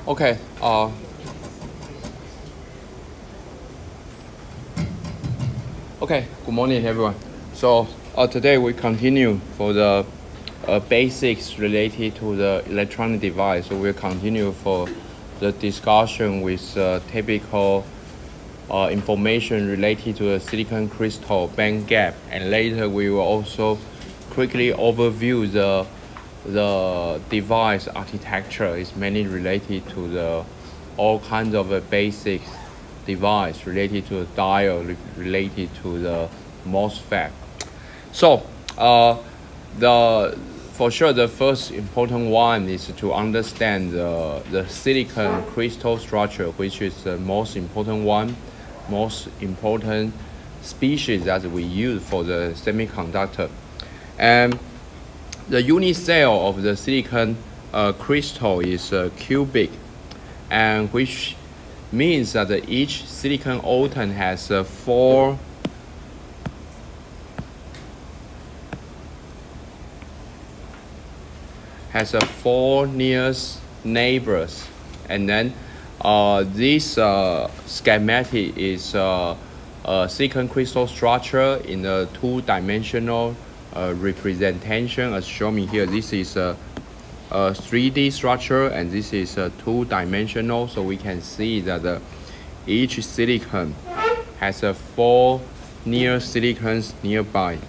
Okay. Okay. Good morning, everyone. So today we continue for the basics related to the electronic device. So we'll continue for the discussion with typical information related to the silicon crystal band gap, and later we will also quickly overview the device architecture. Is mainly related to the all kinds of basic device related to the diode, related to the MOSFET. So for sure the first important one is to understand the silicon crystal structure, which is the most important species that we use for the semiconductor. And the unit cell of the silicon crystal is cubic, and which means that each silicon atom has four nearest neighbors. And then this schematic is silicon crystal structure in a two-dimensional representation, as shown here. This is a 3D structure, and this is two-dimensional. So we can see that each silicon has four near silicons nearby.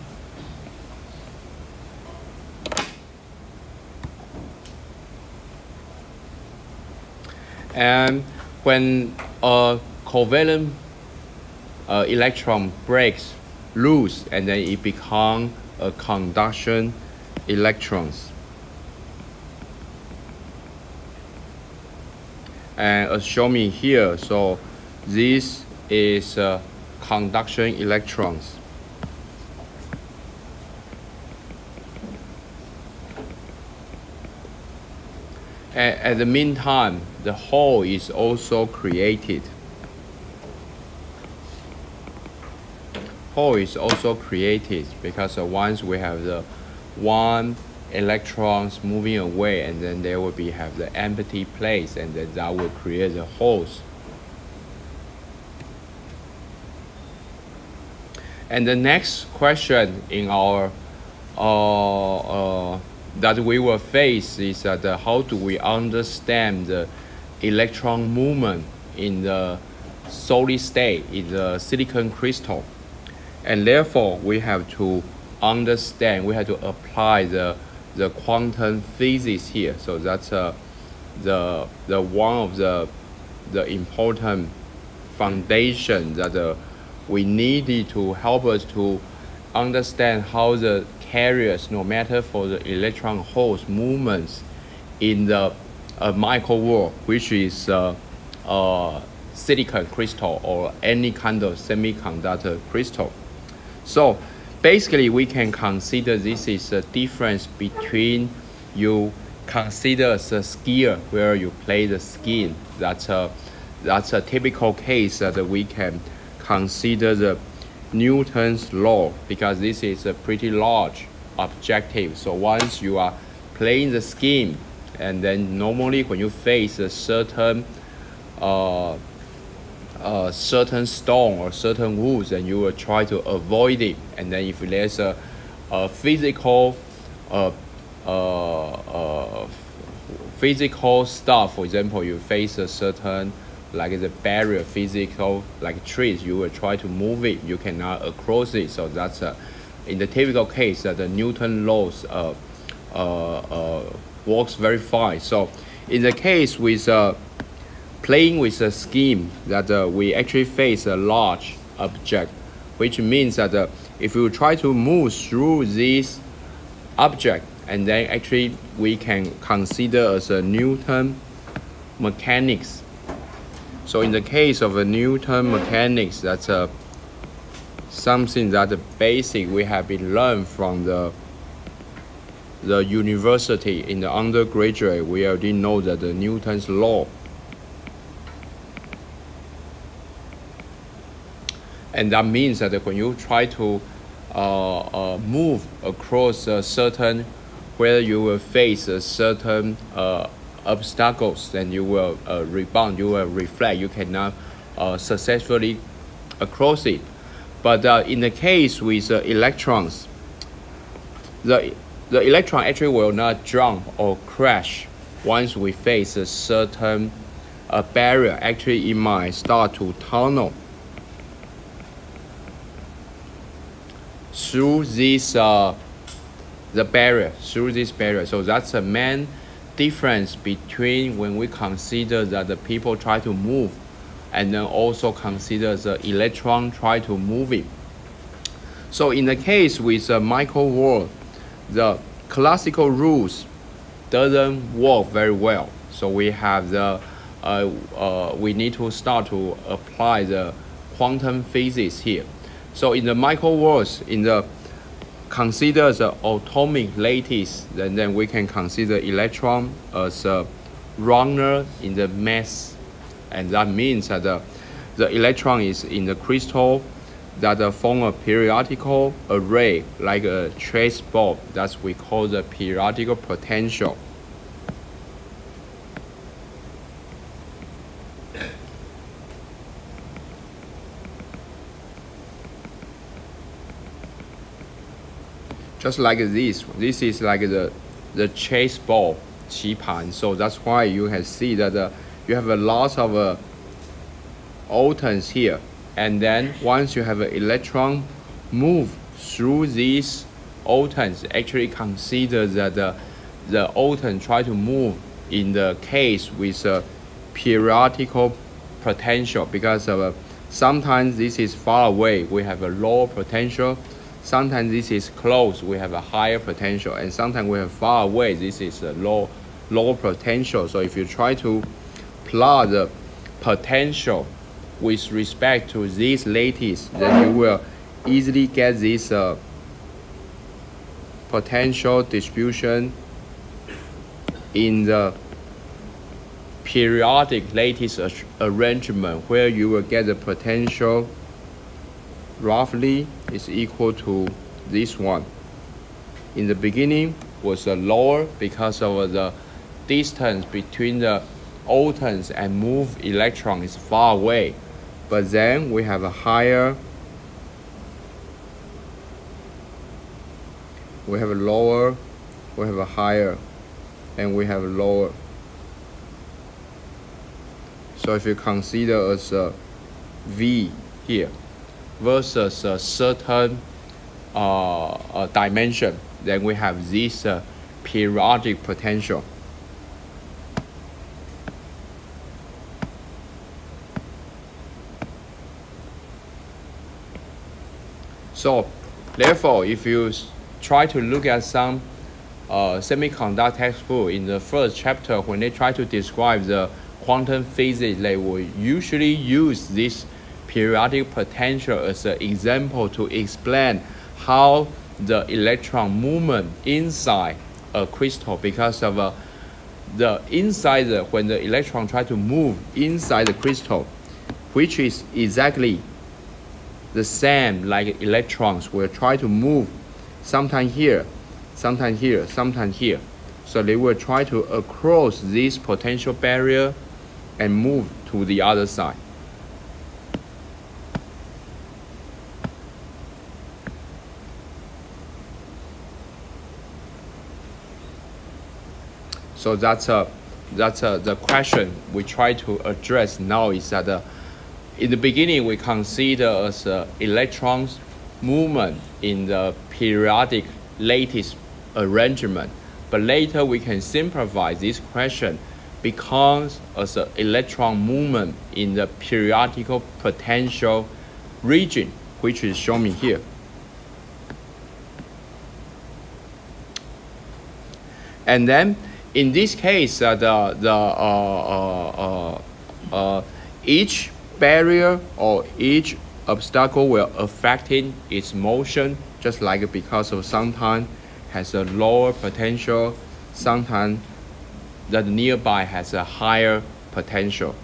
And when a covalent electron breaks loose, and then it becomes a conduction electrons. And as shown here, so this is conduction electrons. And at the meantime, the hole is also created. Hole is also created because once we have the one electrons moving away, and then there will have the empty place, and then that will create the holes. And the next question in our that we will face is that how do we understand the electron movement in the solid state in the silicon crystal? And therefore we have to understand, we have to apply the quantum physics here. So that's the one of the important foundation that we needed to help us to understand how the carriers, no matter for the electron holes movements in the micro world, which is silicon crystal or any kind of semiconductor crystal. So basically we can consider this is a difference between you consider as a skier where you play the skiing. That's a typical case that we can consider the Newton's law, because this is a pretty large objective. So once you are playing the skiing, and then normally when you face a certain stone or certain woods, and you will try to avoid it. And then if there's a physical stuff, for example, you face a certain, like the barrier, physical, like trees, you will try to move it, you cannot cross it. So that's in the typical case that the Newton laws works very fine. So in the case with playing with a scheme, that we actually face a large object, which means that if you try to move through this object, and then actually we can consider as a Newton mechanics. So in the case of a Newton mechanics, that's something that the basic we have been learned from the university in the undergraduate. We already know that the Newton's law. And that means that when you try to move across a certain, where you will face a certain obstacles, then you will rebound, you will reflect, you cannot successfully cross it. But in the case with electrons, the electron actually will not jump or crash once we face a certain barrier. Actually, it might start to tunnel through this the barrier, through this barrier. So that's the main difference between when we consider that the people try to move, and then also consider the electron try to move it. So in the case with the micro world, the classical rules doesn't work very well. So we have the we need to start to apply the quantum physics here. So in the micro worlds, in the consider the atomic lattice, then we can consider electron as a runner in the mass, and that means that the electron is in the crystal that form a periodical array like a trace bulb. That's we call the periodical potential. Just like this is like the chase ball, 棋盘. So that's why you can see that you have a lot of atoms here, and then once you have an electron move through these atoms, actually consider that the atom try to move in the case with a periodical potential, because sometimes this is far away, we have a lower potential. Sometimes this is close, we have a higher potential, and sometimes we have far away, this is a low potential. So if you try to plot the potential with respect to this lattice, then you will easily get this potential distribution in the periodic lattice arrangement, where you will get the potential roughly is equal to this one. In the beginning was lower because of the distance between the atoms and move electron is far away, but then we have a higher, we have a lower, we have a higher, and we have a lower. So if you consider as a V here versus a certain dimension, then we have this periodic potential. So therefore, if you try to look at some semiconductor textbook in the first chapter, when they try to describe the quantum physics, they will usually use this periodic potential as an example to explain how the electron movement inside a crystal, because of the inside when the electron try to move inside the crystal, which is exactly the same like electrons will try to move sometime here, sometime here, sometime here. So they will try to cross this potential barrier and move to the other side. So that's the question we try to address now, is that in the beginning we consider as electrons movement in the periodic lattice arrangement, but later we can simplify this question because as an electron movement in the periodical potential region, which is shown here. And then in this case, each barrier or each obstacle will affecting its motion, just like because of sometimes has a lower potential, sometimes the nearby has a higher potential.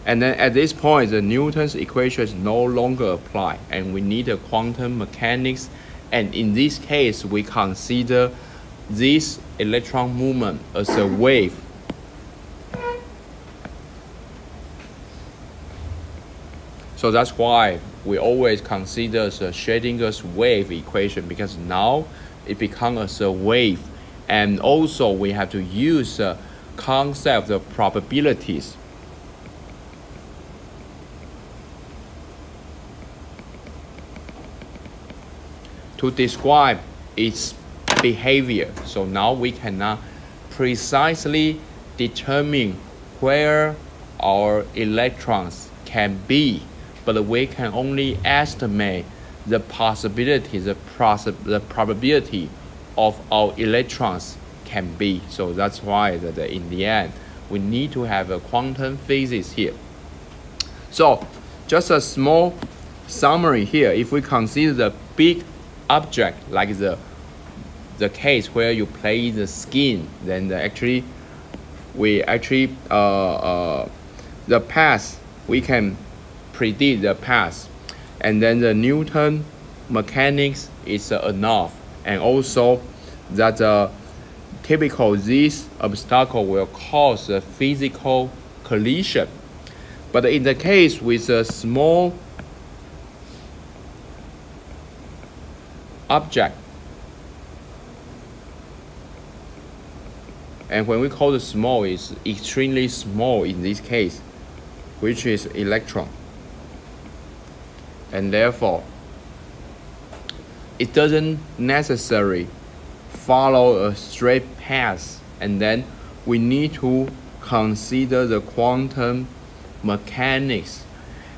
And then at this point, the Newton's equations no longer apply, and we need a quantum mechanics. And in this case, we consider this electron movement as a wave So that's why we always consider the Schrödinger's wave equation, because now it becomes a wave. And also we have to use the concept of probabilities to describe its behavior. So now we cannot precisely determine where our electrons can be, but we can only estimate the possibility, the probability of our electrons can be. So that's why that in the end we need to have a quantum physics here. So just a small summary here. If we consider the big object like the case where you play the skin, then the path, we can predict the path, and then the Newton mechanics is enough, and also that typical this obstacle will cause a physical collision. But in the case with a small object, and when we call the small, is extremely small in this case, which is electron, and therefore it doesn't necessarily follow a straight path, and then we need to consider the quantum mechanics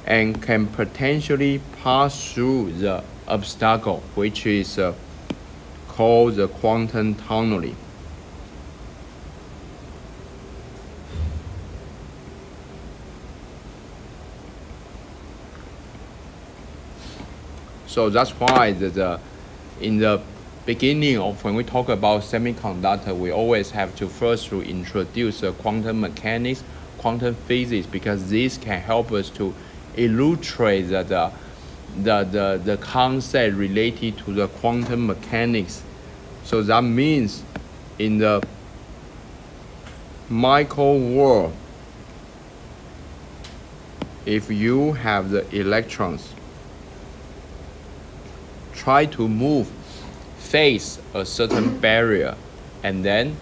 and can potentially pass through the obstacle, which is called the quantum tunneling. So that's why in the beginning of when we talk about semiconductor, we always have to first to introduce quantum mechanics, quantum physics, because this can help us to illustrate the concept related to the quantum mechanics. So that means in the micro world, if you have the electrons try to move, face a certain barrier, and then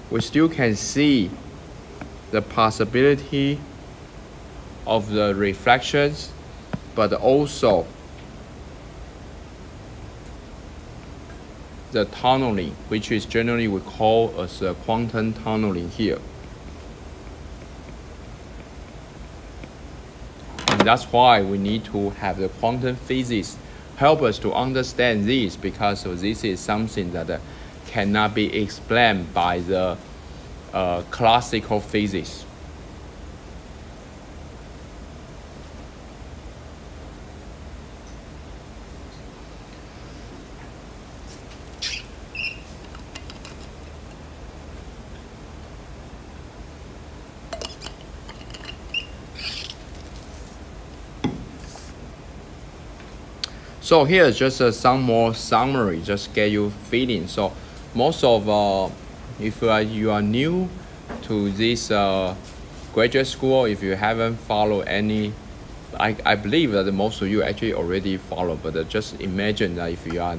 we still can see the possibility of the reflections, but also the tunneling, which is generally we call as a quantum tunneling here. And that's why we need to have the quantum physics help us to understand this, because this is something that cannot be explained by the classical physics. So here's just some more summary, just get you feeling. So most of, if you are new to this graduate school, if you haven't followed any, I believe that most of you actually already follow, but just imagine that if you are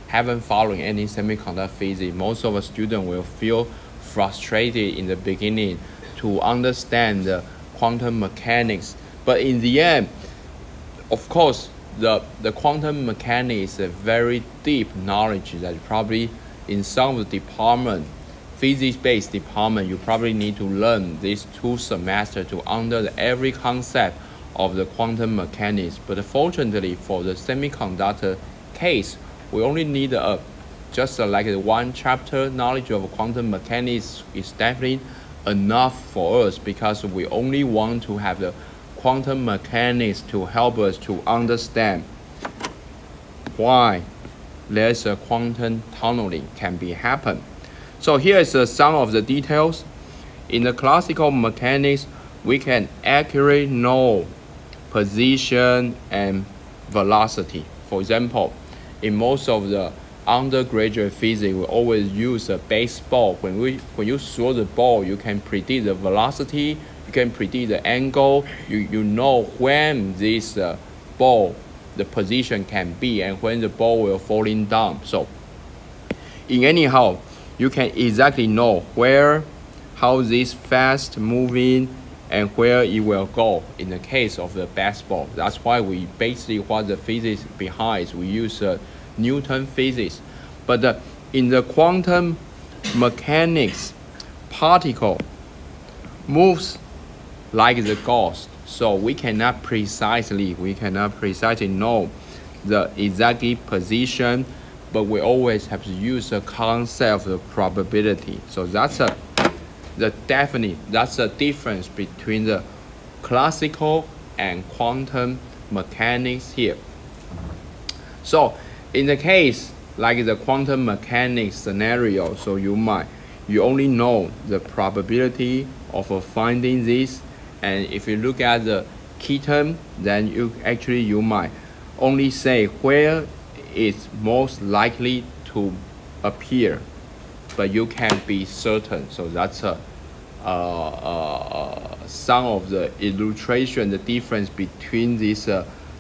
haven't followed any semiconductor physics, most of the students will feel frustrated in the beginning to understand the quantum mechanics. But in the end, of course, the quantum mechanics is a very deep knowledge that probably in some of the department, physics-based department, you probably need to learn these 2 semesters to understand every concept of the quantum mechanics. But fortunately for the semiconductor case, we only need just like 1 chapter knowledge of quantum mechanics is definitely enough for us, because we only want to have the quantum mechanics to help us to understand why there's a quantum tunneling can be happen. So here is some of the details. In the classical mechanics, we can accurately know position and velocity. For example, in most of the undergraduate physics, we always use a baseball. When you throw the ball, you can predict the velocity, you can predict the angle, you know when this ball, the position can be, and when the ball will falling down. So in anyhow, you can exactly know how this fast moving and where it will go in the case of the basketball. That's why we basically, what the physics behind, we use Newton physics. But in the quantum mechanics, particle moves like the ghost. So we cannot precisely know the exact position, but we always have to use the concept of probability. So that's the difference between the classical and quantum mechanics here. So in the case like the quantum mechanics scenario, so you only know the probability of finding this, and if you look at the key term, then you might only say where it's most likely to appear, but you can't be certain. So that's some of the illustration, the difference between this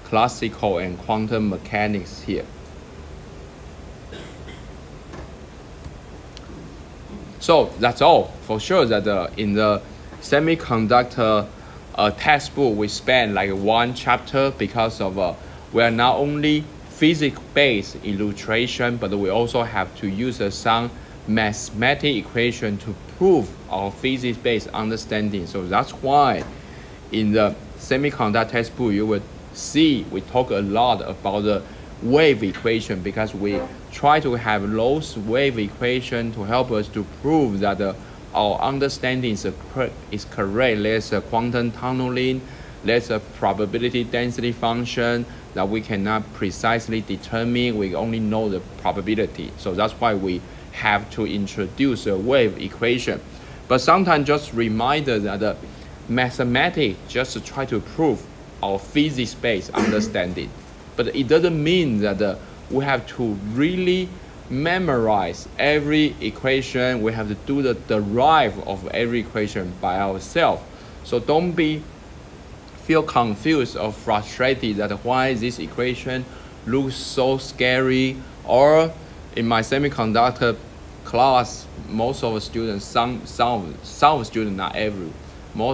classical and quantum mechanics here. So that's all. For sure that in the semiconductor textbook, we spend like one chapter because of we are not only physics-based illustration, but we also have to use some mathematical equation to prove our physics-based understanding. So that's why in the semiconductor textbook, you will see we talk a lot about the wave equation, because we try to have those wave equation to help us to prove that our understanding is correct. There's a quantum tunneling, there's a probability density function that we cannot precisely determine, we only know the probability. So that's why we have to introduce a wave equation. But sometimes just reminder that the mathematics just try to prove our physics-based understanding. But it doesn't mean that we have to really memorize every equation. We have to do the derive of every equation by ourselves. So don't feel confused or frustrated that why this equation looks so scary. Or in my semiconductor class, most of the students, some students, not every,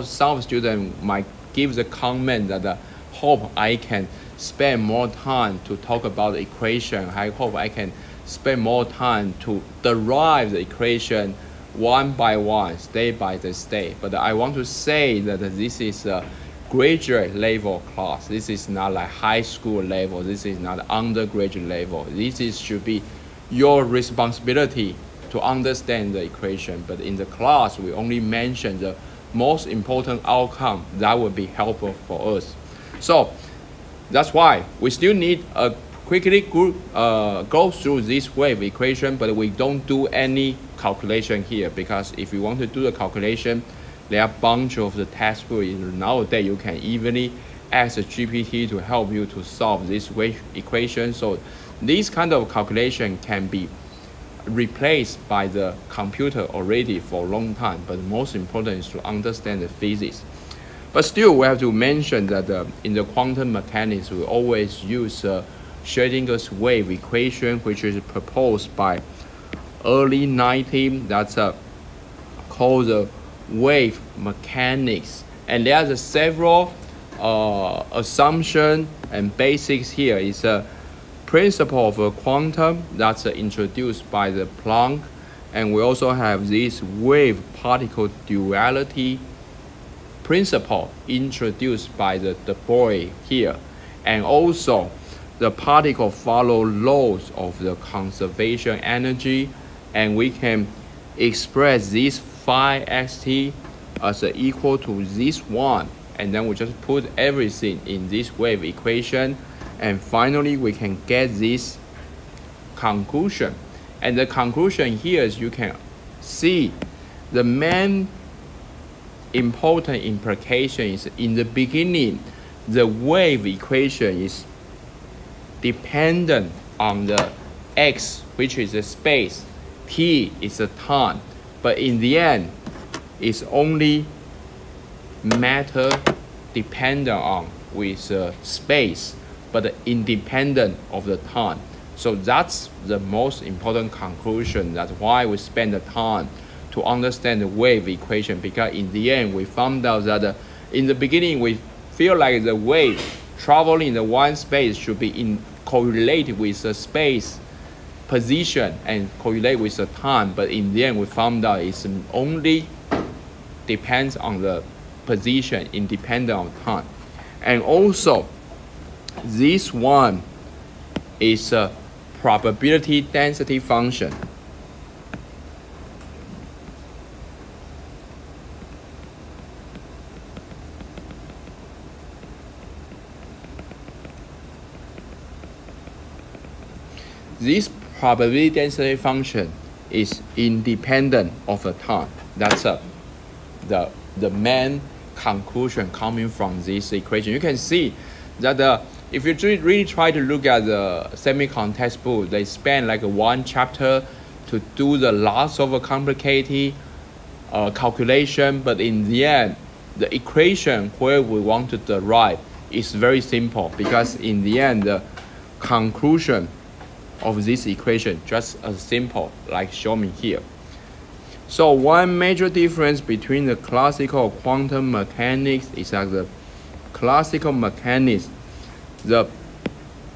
some students might give the comment that hope I can spend more time to talk about the equation. I hope I can spend more time to derive the equation one by one, state by state. But I want to say that this is a graduate level class. This is not like high school level. This is not undergraduate level. This should be your responsibility to understand the equation. But in the class, we only mention the most important outcome that would be helpful for us. So that's why we still need a quickly go through this wave equation, but we don't do any calculation here, because if you want to do the calculation, there are a bunch of the textbooks. Nowadays you can easily ask a GPT to help you to solve this wave equation. So this kind of calculation can be replaced by the computer already for a long time, but most important is to understand the physics. But still, we have to mention that in the quantum mechanics, we always use Schrödinger's wave equation, which is proposed by early 19. That's called the wave mechanics. And there are several assumptions and basics here. It's a principle of quantum that's introduced by the Planck. And we also have this wave-particle duality principle introduced by the De Broglie here. And also, the particle follow laws of the conservation energy, and we can express this phi xt as equal to this one, and then we just put everything in this wave equation, and finally we can get this conclusion. And the conclusion here is, you can see the main important implication is, in the beginning, the wave equation is dependent on the x, which is the space, t is the time, but in the end, it's only matter dependent on with space, but independent of the time. So that's the most important conclusion. That's why we spend the time to understand the wave equation, because in the end we found out that in the beginning we feel like the wave traveling in the one space should be correlated with the space position and correlate with the time, but in the end we found out it's only depends on the position, independent of time. And also this one is a probability density function. This probability density function is independent of the time. That's the main conclusion coming from this equation. You can see that if you really try to look at the semiconductor textbook, they spend like one chapter to do the lots of complicated calculation, but in the end, the equation where we want to derive is very simple, because in the end, the conclusion of this equation just as simple like shown here. So one major difference between the classical quantum mechanics is that the classical mechanics, the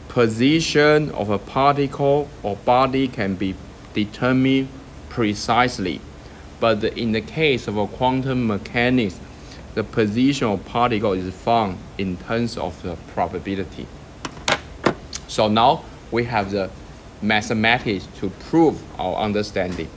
position of a particle or body can be determined precisely. But in the case of a quantum mechanics, the position of particle is found in terms of the probability. So now we have the mathematics to prove our understanding.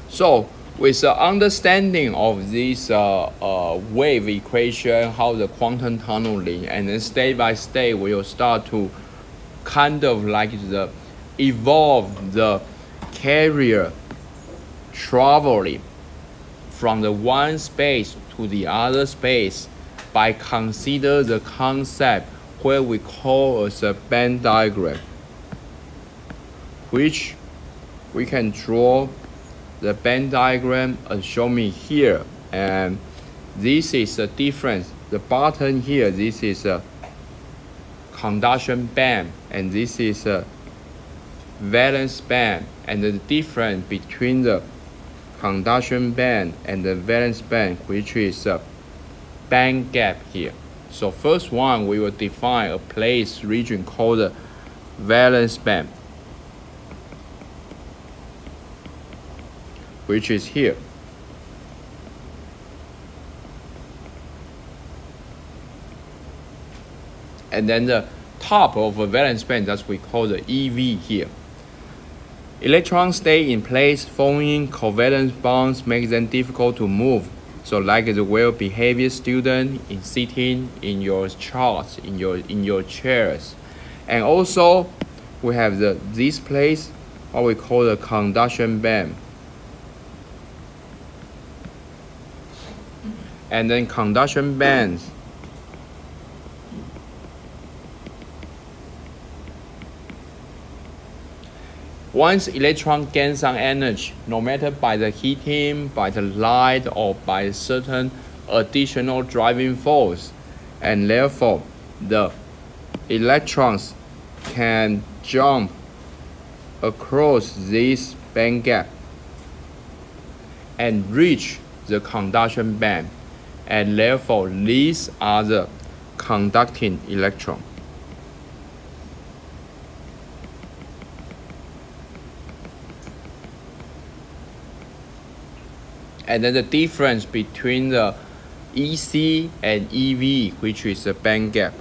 So with the understanding of this wave equation, how the quantum tunneling, and then state by state we will start to kind of like evolve the carrier traveling from the one space to the other space by consider the concept where we call as a band diagram, which we can draw the band diagram as shown me here, and this is the difference. The bottom here, this is a conduction band, and this is a valence band, and the difference between the conduction band and the valence band, which is a band gap here. So first one, we will define a place region called the valence band, which is here. And then the top of a valence band, that's we call the EV here. Electrons stay in place, forming covalent bonds makes them difficult to move. So like the well-behaved student in sitting in your charts, in your chairs. And also we have this place, what we call the conduction band. And then conduction bands, once electron gains some energy, no matter by the heating, by the light, or by certain additional driving force, and therefore the electrons can jump across this band gap and reach the conduction band. And therefore, these are the conducting electrons. And then the difference between the EC and EV, which is the band gap.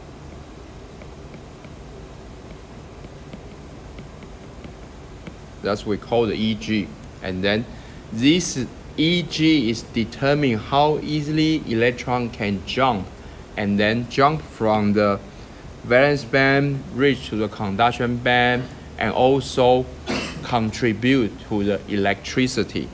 That's what we call the EG. And then this EG is determining how easily electron can jump, and then jump from the valence band, reach to the conduction band, and also contribute to the electricity.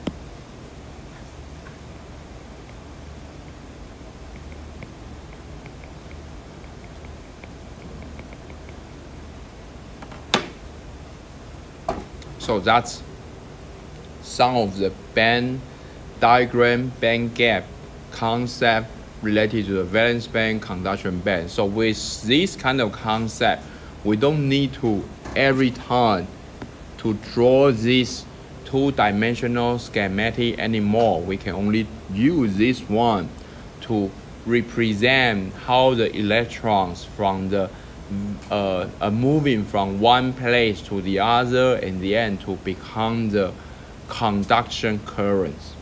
So that's some of the band diagram, band gap concept related to the valence band, conduction band. So with this kind of concept, we don't need to every time to draw this two-dimensional schematic anymore. We can only use this one to represent how the electrons from the are moving from one place to the other, and the end to become the conduction currents.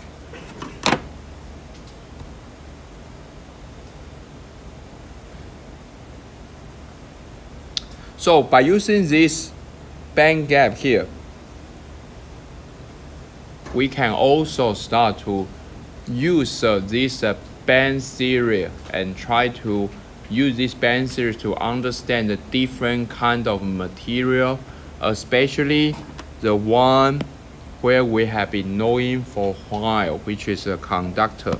So by using this band gap here, we can also start to use this band theory and try to use this band theory to understand the different kind of material, especially the one where we have been knowing for a while, which is a conductor.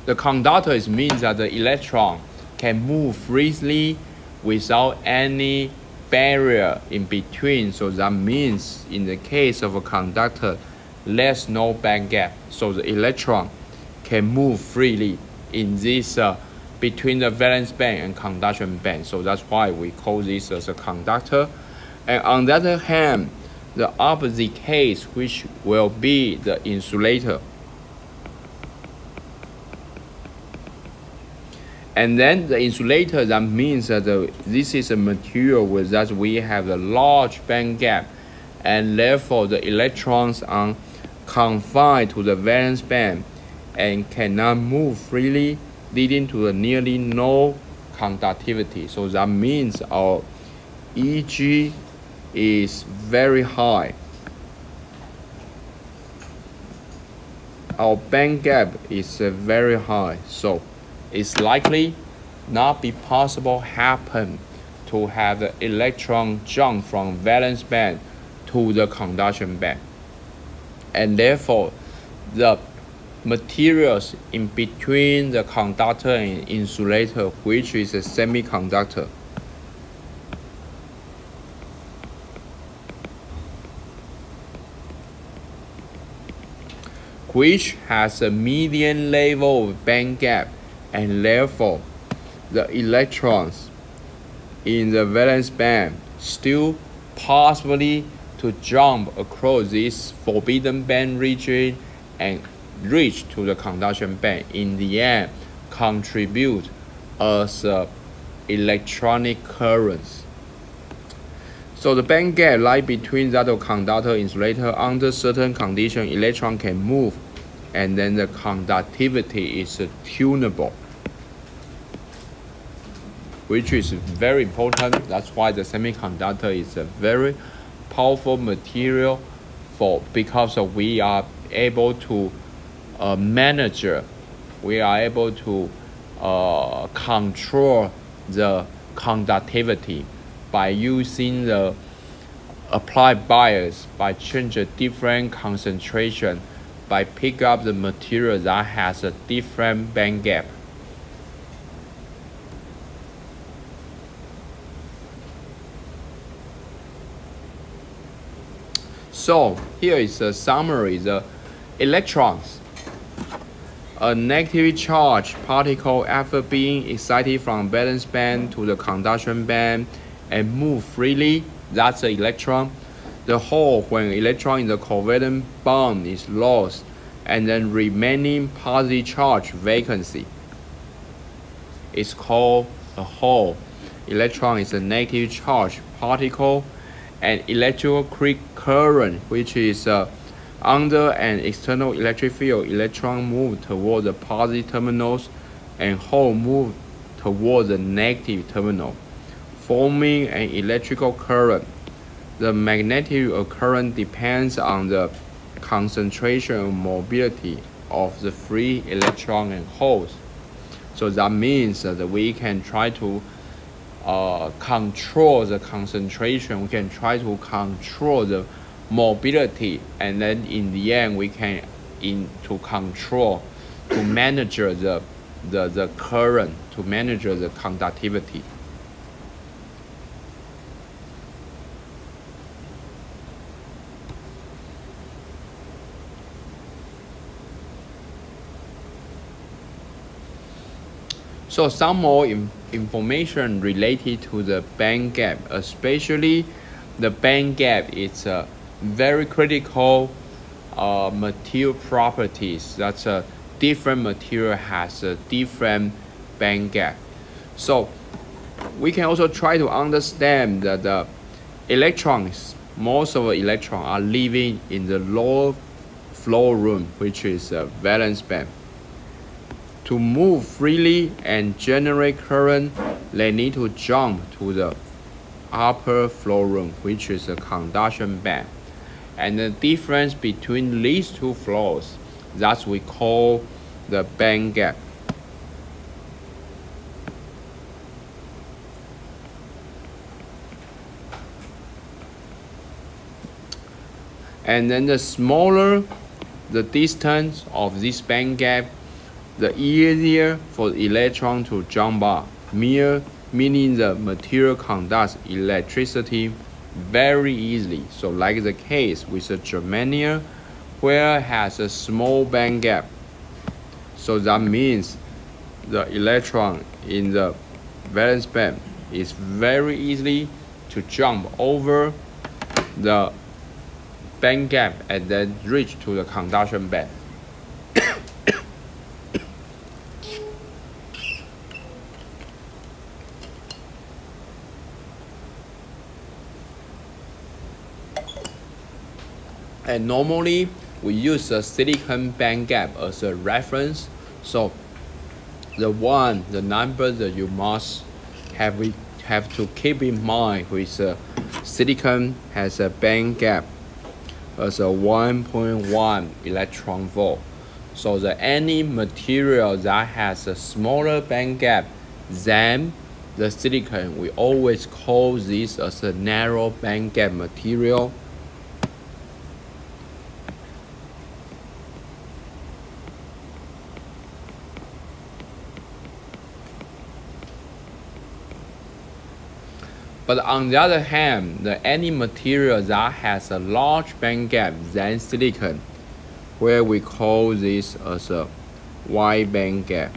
The conductor means that the electron can move freely without any barrier in between. So that means in the case of a conductor, there's no band gap. So the electron can move freely in this between the valence band and conduction band. So that's why we call this as a conductor. And on the other hand, the opposite case, which will be the insulator. And then the insulator, that means that this is a material with that we have a large band gap, and therefore the electrons are confined to the valence band and cannot move freely, leading to nearly no conductivity. So that means our Eg is very high. Our band gap is very high. So it's likely not be possible happen to have the electron jump from valence band to the conduction band. And therefore, the materials in between the conductor and insulator, which is a semiconductor, which has a median level of band gap, and therefore the electrons in the valence band still possibly to jump across this forbidden band region and reach to the conduction band, in the end contribute as electronic currents. So the band gap lies between that of conductor insulator. Under certain conditions, electron can move, and then the conductivity is tunable, which is very important. That's why the semiconductor is a very powerful material because we are able to manage, we are able to control the conductivity by using the applied bias, by changing different concentration, by pick up the material that has a different band gap. So here is a summary. The electrons, a negatively charged particle after being excited from valence band to the conduction band and move freely, that's the electron. The hole when electron in the covalent bond is lost, and then remaining positive charge vacancy is called a hole. Electron is a negative charge particle, and electrical current, which is under an external electric field, electron move toward the positive terminals and hole move toward the negative terminal, forming an electrical current. The magnetic current depends on the concentration and mobility of the free electron and holes. So that means that we can try to control the concentration, we can try to control the mobility, and then in the end we can to manage the current, to manage the conductivity. So some more information related to the band gap, especially the band gap is a very critical material properties. That's a different material has a different band gap. So we can also try to understand that the electrons, most of the electrons are living in the lower flow room, which is a valence band. To move freely and generate current, they need to jump to the upper flow room, which is a conduction band. And the difference between these two flows, that we call the band gap. And then the smaller the distance of this band gap, the easier for the electron to jump up, meaning the material conducts electricity very easily. So like the case with the germanium, where it has a small band gap. So that means the electron in the valence band is very easily to jump over the band gap and then reach to the conduction band. And normally we use the silicon band gap as a reference. So the number that you must have to keep in mind with silicon has a band gap as a 1.1 electron volt. So that any material that has a smaller band gap than the silicon, we always call this as a narrow band gap material. But on the other hand, any material that has a large band gap than silicon, where we call this as a wide band gap.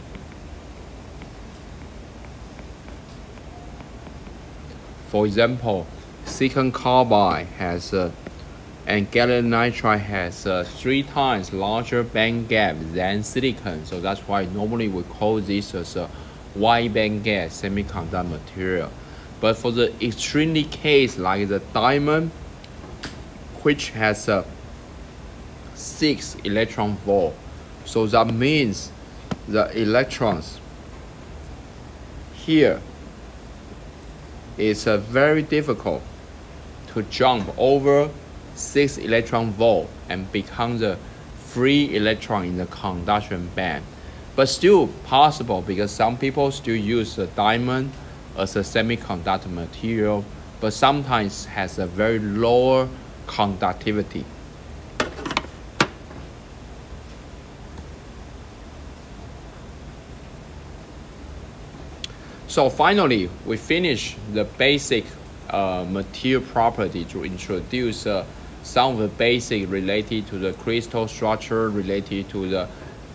For example, silicon carbide has and gallium nitride has 3 times larger band gap than silicon. So that's why normally we call this as a wide band gap semiconductor material. But for the extremely case like the diamond, which has 6 electron volt, so that means the electrons here is very difficult to jump over 6 electron volt and become the free electron in the conduction band. But still possible because some people still use the diamond as a semiconductor material, but sometimes has a very lower conductivity. So finally, we finish the basic material property to introduce some of the basic related to the crystal structure, related to the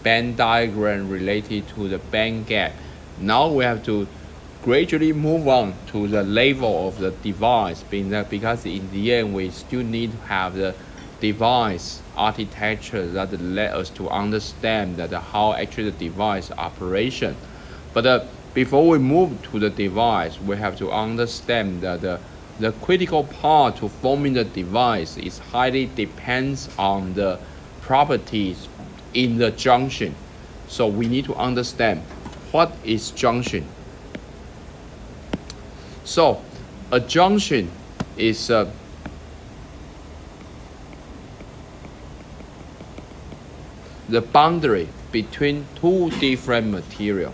band diagram, related to the band gap. Now we have to gradually move on to the level of the device, because in the end we still need to have the device architecture that let us to understand that how actually the device operation. But before we move to the device, we have to understand that the critical part to forming the device is highly depends on the properties in the junction. So we need to understand what is junction. So a junction is the boundary between two different materials.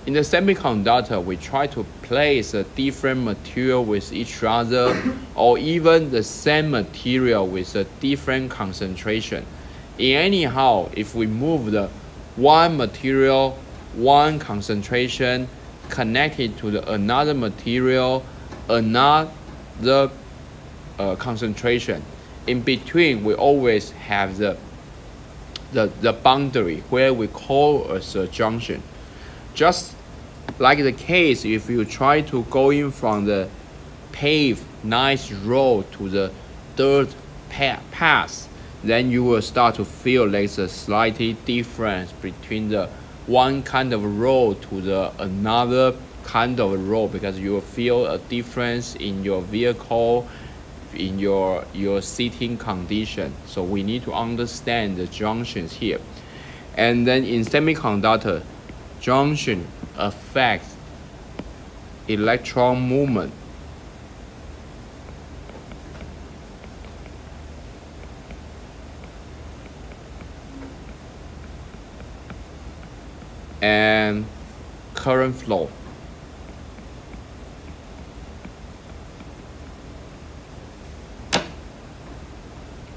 In the semiconductor, we try to place a different material with each other, or even the same material with a different concentration. Anyhow, if we move the one material, one concentration connected to another material, another concentration, in between we always have the boundary where we call as a junction. Just like the case if you try to go in from the paved nice road to the dirt path, then you will start to feel there's a slightly difference between the one kind of road to the another kind of road, because you will feel a difference in your vehicle, in your seating condition. So we need to understand the junctions here. And then in semiconductor, junction affects electron movement. And current flow.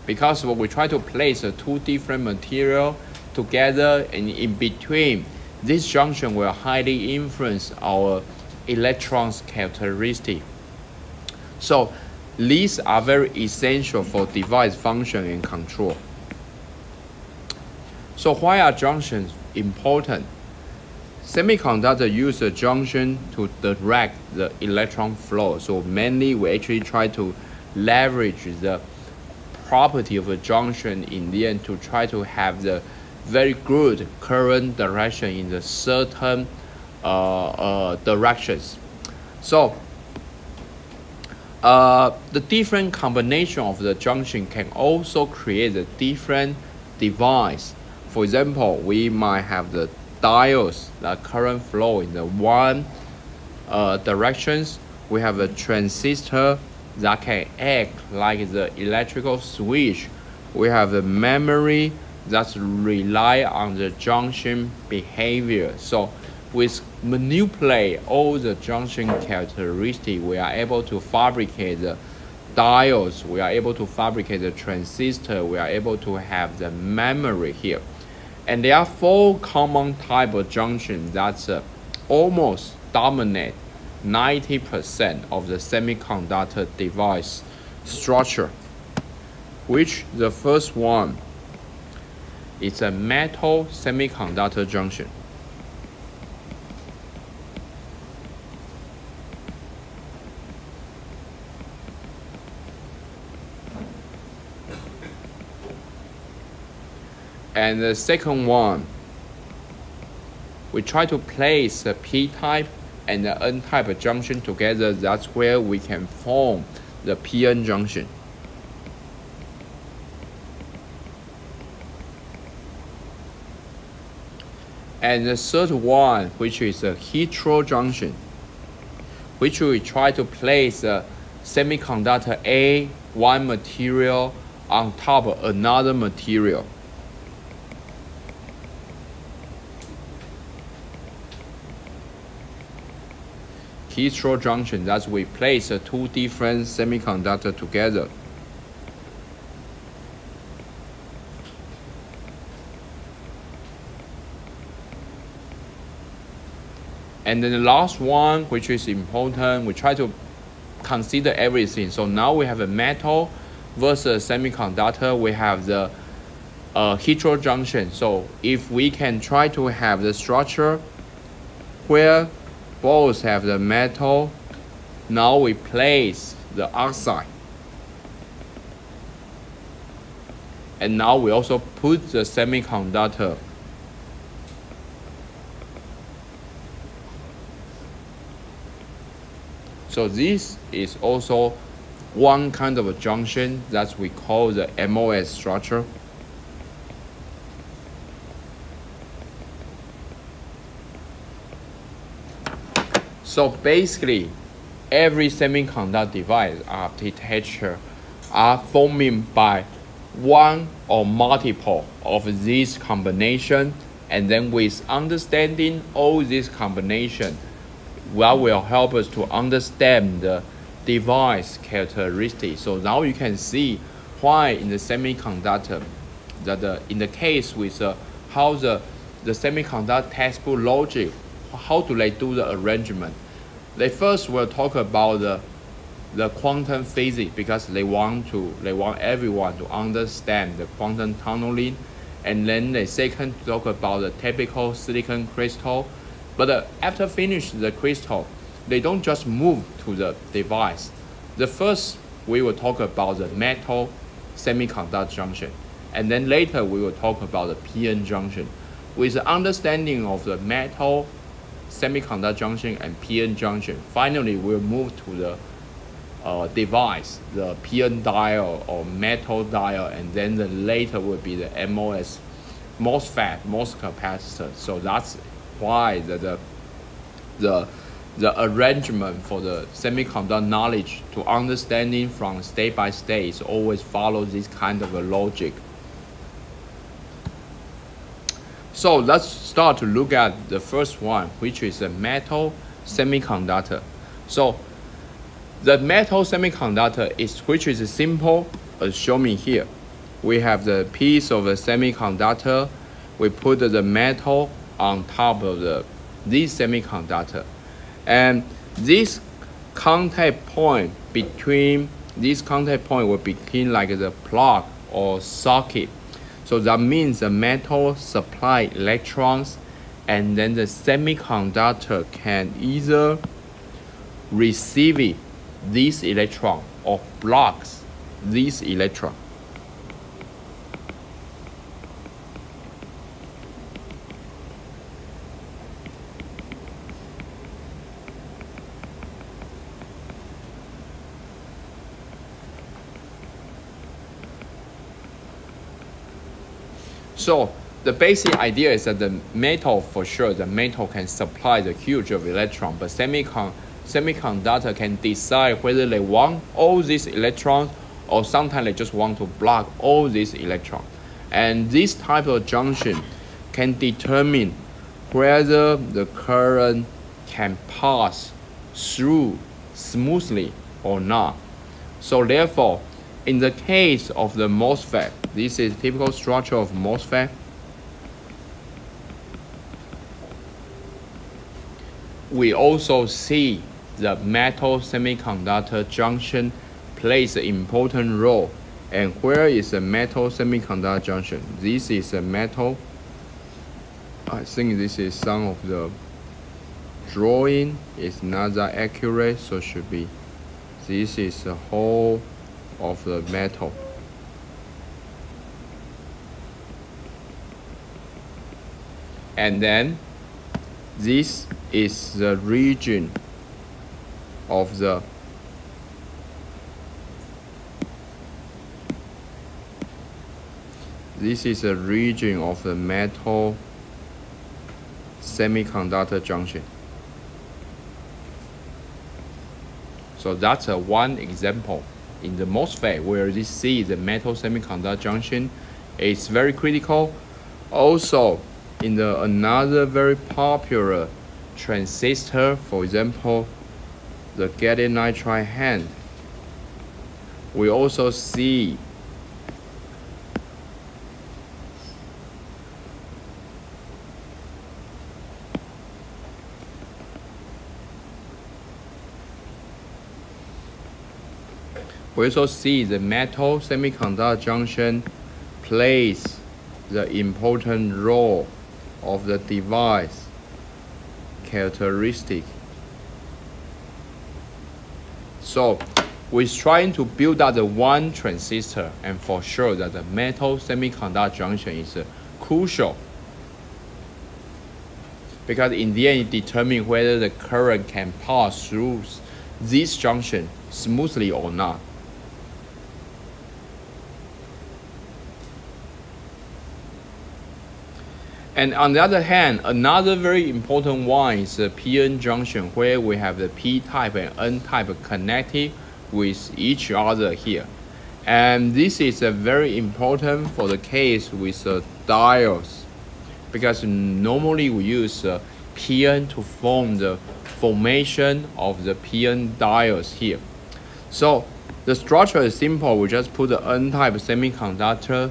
Because when we try to place two different materials together, and in between, this junction will highly influence our electrons characteristic. So these are very essential for device function and control. So why are junctions important? Semiconductor use a junction to direct the electron flow. So mainly we actually try to leverage the property of a junction in the end to try to have the very good current direction in the certain directions. So the different combination of the junction can also create a different device. For example, we might have the diodes, the current flow in the one directions. We have a transistor that can act like the electrical switch. We have a memory that rely on the junction behavior. So with manipulate all the junction characteristics, we are able to fabricate the diodes, we are able to fabricate the transistor, we are able to have the memory here. And there are four common type of junctions that almost dominate 90% of the semiconductor device structure. Which the first one is a metal semiconductor junction. And the second one, we try to place a P-type and the N-type junction together. That's where we can form the PN junction. And the third one, which is a heterojunction, which we try to place a semiconductor A, one material on top of another material. Heterojunction, that's we place two different semiconductors together. And then the last one, which is important, we try to consider everything. So now we have a metal versus semiconductor. We have the heterojunction. So if we can try to have the structure where both have the metal, now we place the oxide. And now we also put the semiconductor. So this is also one kind of a junction that we call the MOS structure. So basically, every semiconductor device architecture are forming by one or multiple of these combination, and then with understanding all these combination, that will help us to understand the device characteristics. So now you can see why in the semiconductor, that in the case with how the semiconductor textbook logic, how do they do the arrangement? They first will talk about the quantum physics, because they want everyone to understand the quantum tunneling, and then they second talk about the typical silicon crystal, But after finish the crystal, they don't just move to the device. The first, we will talk about the metal semiconductor junction. And then later, we will talk about the PN junction. With the understanding of the metal semiconductor junction and PN junction, finally, we'll move to the device, the PN diode or metal diode, and then the later will be the MOSFET, MOS capacitor. So that's why the arrangement for the semiconductor knowledge to understanding from state by state is always follow this kind of a logic. So let's start to look at the first one, which is a metal semiconductor. So the metal semiconductor which is simple as shown me here. We have the piece of the semiconductor. We put the metal on top of this semiconductor. And this contact point will become like the plug or socket. So that means the metal supply electrons, and then the semiconductor can either receive this electron or blocks this electron. So the basic idea is that the metal, for sure, the metal can supply the huge of electron, but semiconductor can decide whether they want all these electrons or sometimes they just want to block all these electrons. And this type of junction can determine whether the current can pass through smoothly or not. So therefore, in the case of the MOSFET, this is typical structure of MOSFET. We also see the metal semiconductor junction plays an important role. And where is the metal semiconductor junction? This is a metal. I think this is some of the drawing is not that accurate, so should be. This is the whole of the metal. And then this is the region of the metal semiconductor junction. So that's one example in the MOSFET where you see the metal semiconductor junction is very critical. Also, in another very popular transistor, for example, the gallium nitride hand, we also see the metal semiconductor junction plays the important role of the device characteristic. So we're trying to build out the one transistor, and for sure that the metal semiconductor junction is crucial, because in the end it determines whether the current can pass through this junction smoothly or not. And on the other hand, another very important one is the PN junction, where we have the P-type and N-type connected with each other here. And this is very important for the case with diodes, because normally we use PN to form the formation of the PN diodes here. So the structure is simple. We just put the N-type semiconductor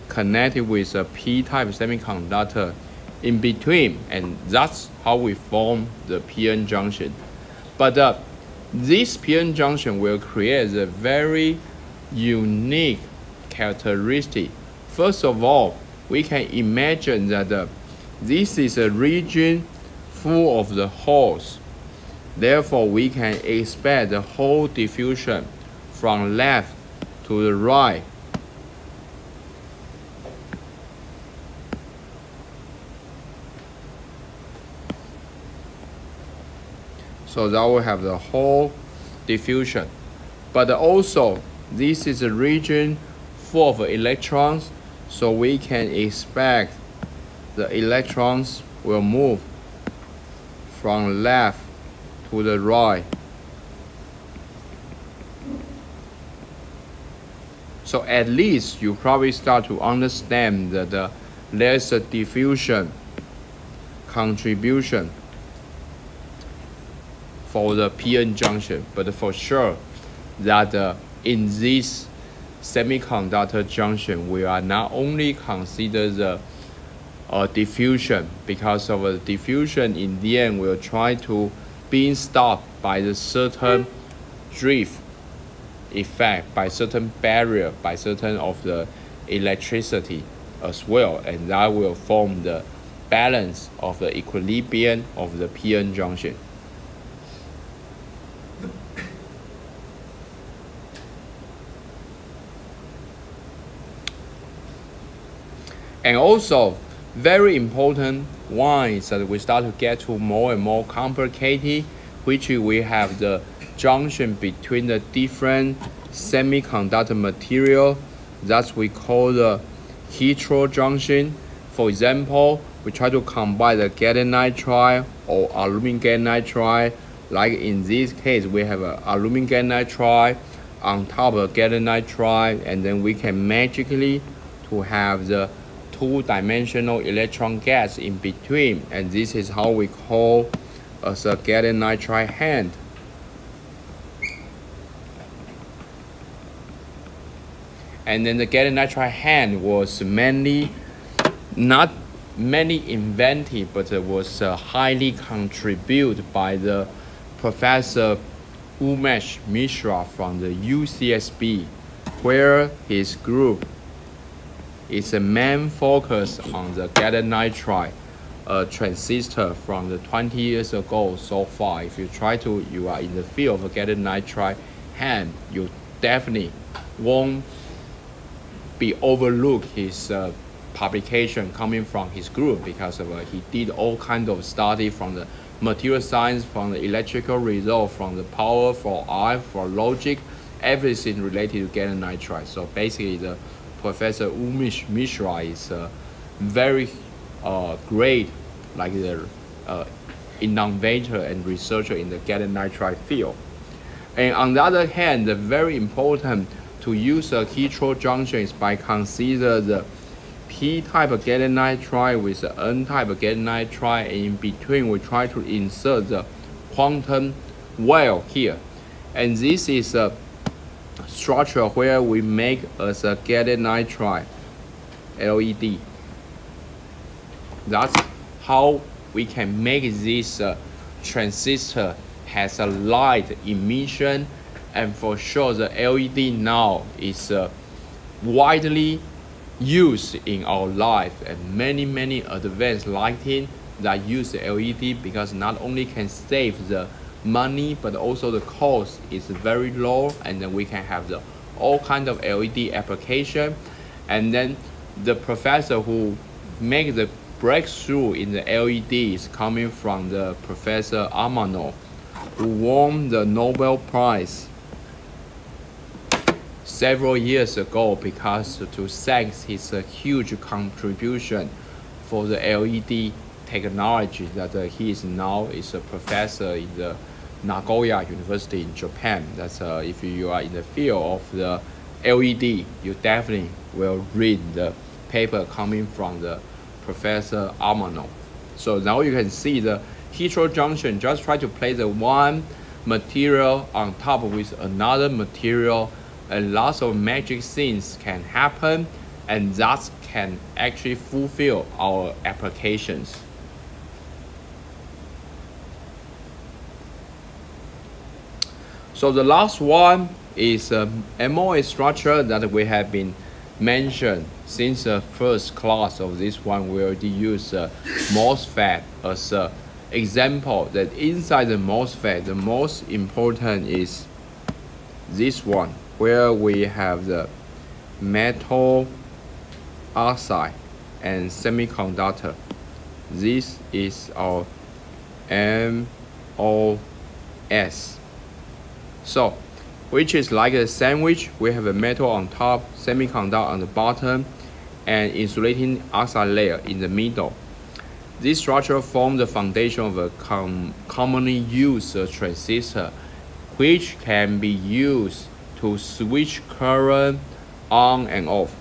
connected with a P-type semiconductor in between, and that's how we form the PN junction. But this PN junction will create a very unique characteristic. First of all, we can imagine that this is a region full of the holes. Therefore, we can expect the hole diffusion from left to the right. So that will have the hole diffusion. But also, this is a region full of electrons, so we can expect the electrons will move from left to the right. So at least you probably start to understand that there's a diffusion contribution for the p-n junction, but for sure that in this semiconductor junction, we are not only consider the diffusion, because of the diffusion in the end will try to being stopped by the certain drift effect, by certain barrier, by certain of the electricity as well, and that will form the balance of the equilibrium of the p-n junction. And also, very important one is that we start to get to more and more complicated, which we have the junction between the different semiconductor material that we call the heterojunction. For example, we try to combine the gallium nitride or aluminum gallium nitride. Like in this case, we have a aluminum gallium nitride on top of gallium nitride, and then we can magically to have the two-dimensional electron gas in between, and this is how we call as a gallium nitride hand. And then the gallium nitride hand was mainly not many invented, but it was highly contributed by the Professor Umesh Mishra from the UCSB, where his group is a main focus on the gallium nitride transistor from the 20 years ago so far. If you are in the field of gallium nitride hand, you definitely won't be overlooked his publication coming from his group, because of he did all kinds of study from the material science, from the electrical result, from the power, for art, for logic, everything related to gallium nitride. So basically, the Professor Umesh Mishra is very great, like the innovator and researcher in the gallium nitride field. And on the other hand, the very important to use a heterojunction is by consider the P-type of gallium nitride with the N-type of gallium nitride, and in between we try to insert the quantum well here. And this is a structure where we make as a gallium nitride LED. That's how we can make this transistor has a light emission, and for sure the LED now is widely used in our life, and many advanced lighting that use the LED, because not only can save the money, but also the cost is very low, and then we can have the all kind of LED application. And then the professor who make the breakthrough in the LED is coming from the Professor Amano, who won the Nobel Prize several years ago, because to thanks his huge contribution for the LED technology that he is now is a professor in the Nagoya University in Japan. That's if you are in the field of the LED, you definitely will read the paper coming from the Professor Amano. So now you can see the heterojunction. Just try to place the one material on top with another material, and lots of magic things can happen, and that can actually fulfill our applications. So the last one is MOA structure that we have been mentioned since the first class of this one. We already use MOSFET as example that inside the MOSFET, the most important is this one, where we have the metal oxide and semiconductor. This is our MOS. So, which is like a sandwich. We have a metal on top, semiconductor on the bottom, and insulating oxide layer in the middle. This structure forms the foundation of a commonly used transistor, which can be used to switch current on and off.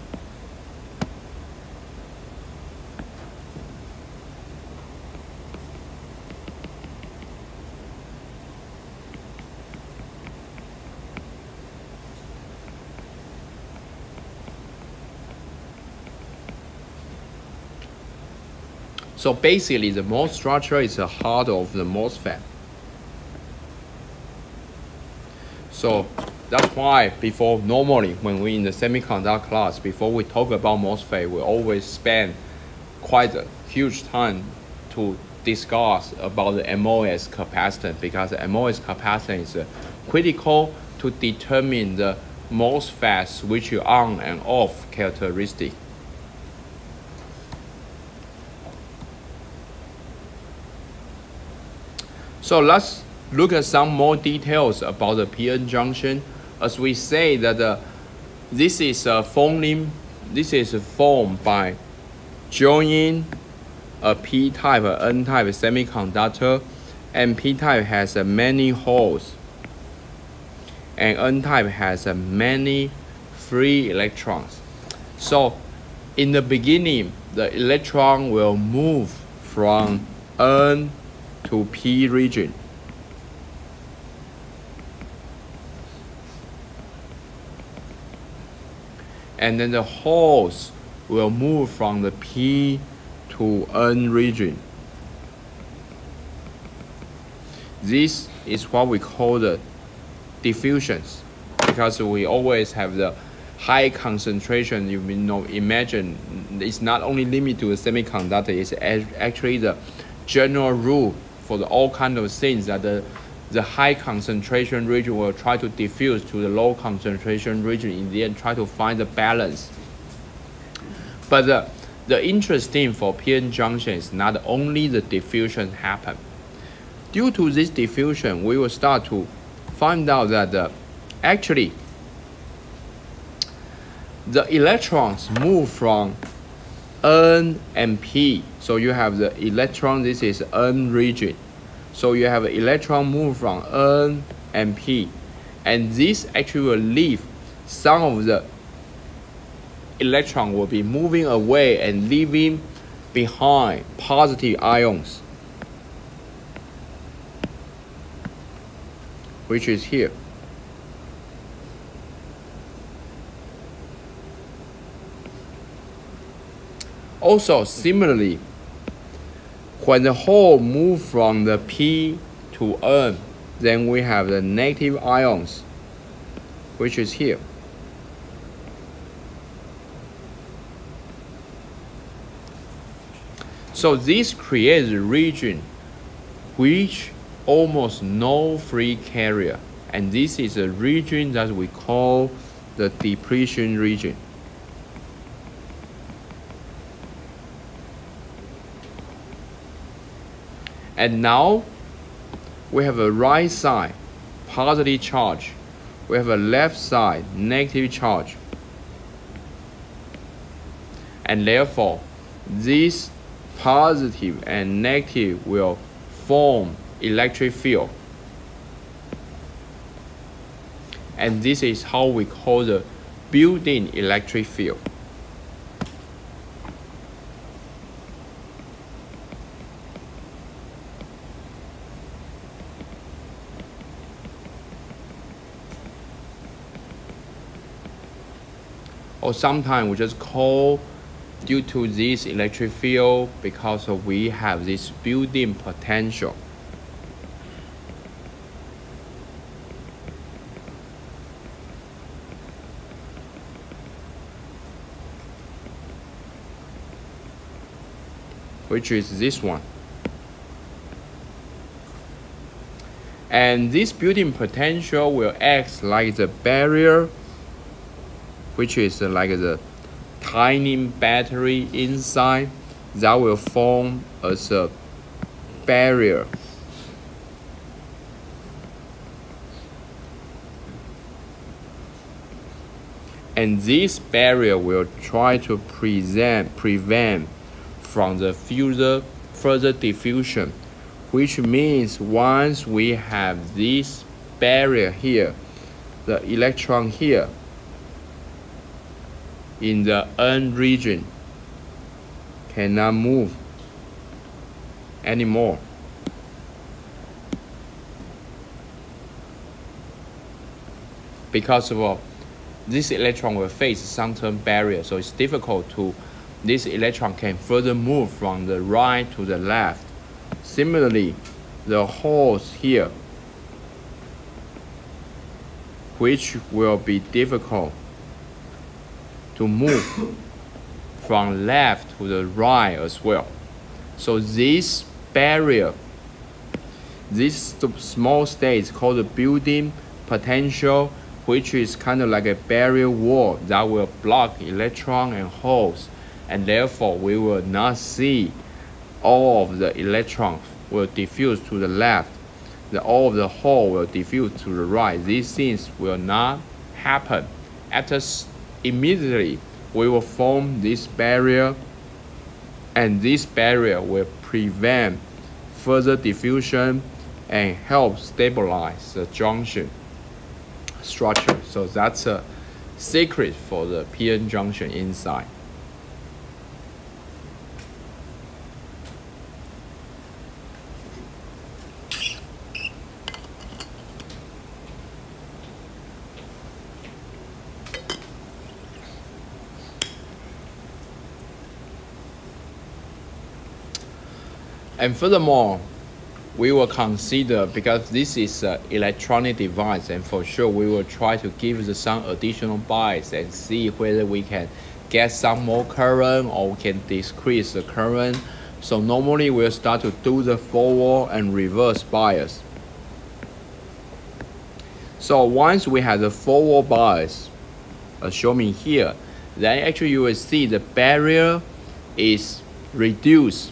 So basically, the MOS structure is the heart of the MOSFET. So that's why before, normally when we in the semiconductor class, before we talk about MOSFET, we always spend quite a huge time to discuss about the MOS capacitance, because the MOS capacitance is critical to determine the MOSFET switch on and off characteristic. So let's look at some more details about the PN junction. As we say that this is formed by joining a P-type, N-type semiconductor, and P-type has many holes, and N-type has many free electrons. So in the beginning, the electron will move from N to P region. And then the holes will move from the P to N region. This is what we call the diffusions, because we always have the high concentration. You know, imagine it's not only limited to the semiconductor, it's actually the general rule for all kinds of things, that the high concentration region will try to diffuse to the low concentration region, in the end try to find the balance. But the interesting for PN junction is not only the diffusion happen. Due to this diffusion, we will start to find out that actually the electrons move from N and P. So you have the electron, this is N region. So you have an electron move from N and P. And this actually will leave some of the electron will be moving away and leaving behind positive ions, which is here. Also, similarly, when the hole moves from the P to N, then we have the negative ions, which is here. So this creates a region which almost no free carrier, and this is a region that we call the depletion region. And now we have a right side positive charge, we have a left side negative charge, and therefore this positive and negative will form electric field. And this is how we call the built-in electric field. Or sometimes we just call, due to this electric field, because we have this built-in potential. Which is this one. And this built-in potential will act like the barrier, which is like the tiny battery inside that will form as a barrier. And this barrier will try to prevent from the further diffusion, which means once we have this barrier here, the electron here in the N region cannot move anymore. Because of this electron will face some term barrier, so it's difficult to, this electron can further move from the right to the left. Similarly, the holes here, which will be difficult to move from left to the right as well. So this barrier, this small state is called the building potential, which is kind of like a barrier wall that will block electron and holes, and therefore we will not see all of the electrons will diffuse to the left, all of the hole will diffuse to the right. These things will not happen. Immediately we will form this barrier, and this barrier will prevent further diffusion and help stabilize the junction structure. So that's a secret for the PN junction inside. And furthermore, we will consider, because this is an electronic device, and for sure we will try to give some additional bias and see whether we can get some more current or we can decrease the current. So normally we'll start to do the forward and reverse bias. So once we have the forward bias, as shown here, then actually you will see the barrier is reduced.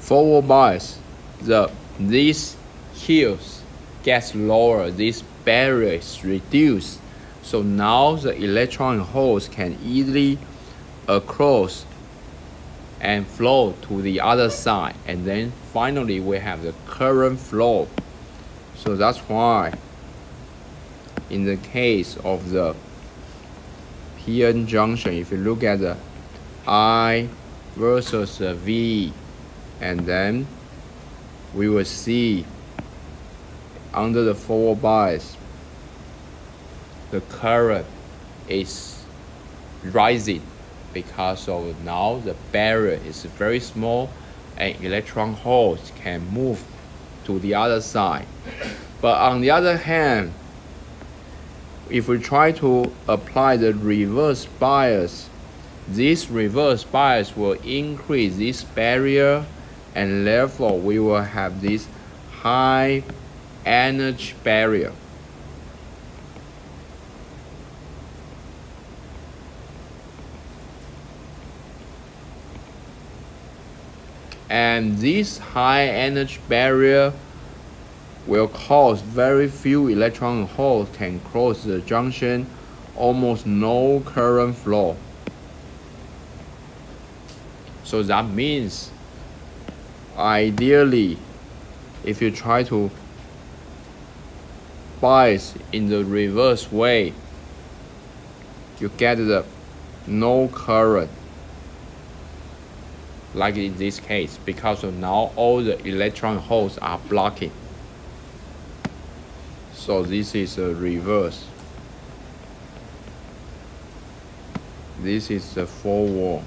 Forward bias, these hills gets lower, this barrier is reduced. So now the electron holes can easily across and flow to the other side, and then finally we have the current flow. So that's why in the case of the PN junction, if you look at the I versus the V, and then we will see under the forward bias the current is rising because of now the barrier is very small and electron holes can move to the other side. But on the other hand, if we try to apply the reverse bias, this reverse bias will increase this barrier, and therefore we will have this high energy barrier. And this high energy barrier will cause very few electron holes can cross the junction, almost no current flow. So that means ideally, if you try to bias in the reverse way, you get the no current, like in this case, because of now all the electron holes are blocking. So this is a reverse. This is the forward.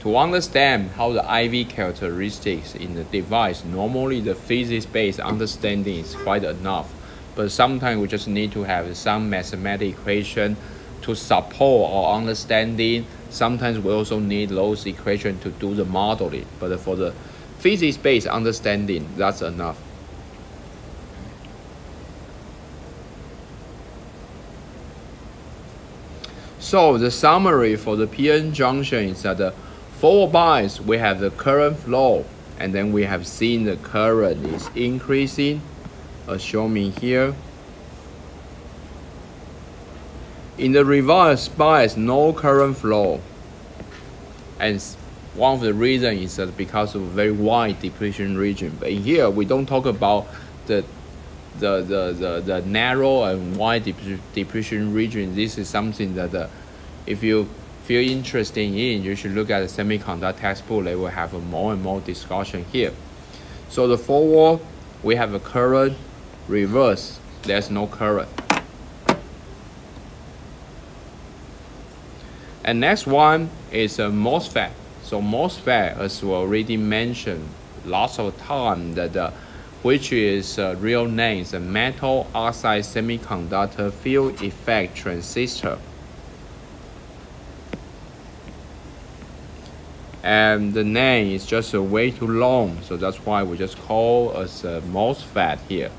To understand how the IV characteristics in the device, normally the physics-based understanding is quite enough. But sometimes we just need to have some mathematical equation to support our understanding, sometimes we also need those equations to do the modeling. But for the physics-based understanding, that's enough. So the summary for the PN junction is that the forward bias, we have the current flow, and then we have seen the current is increasing, as shown here. In the reverse bias, no current flow, and one of the reasons is that because of a very wide depletion region. But in here, we don't talk about the narrow and wide depletion region. This is something that if you feel interested in, you should look at the semiconductor textbook. They will have more and more discussion here. So the forward, we have a current. Reverse, there's no current. And next one is a MOSFET. So MOSFET, as we already mentioned lots of time, that which is real name is a metal oxide semiconductor field effect transistor. And the name is just way too long, so that's why we just call as a MOSFET here.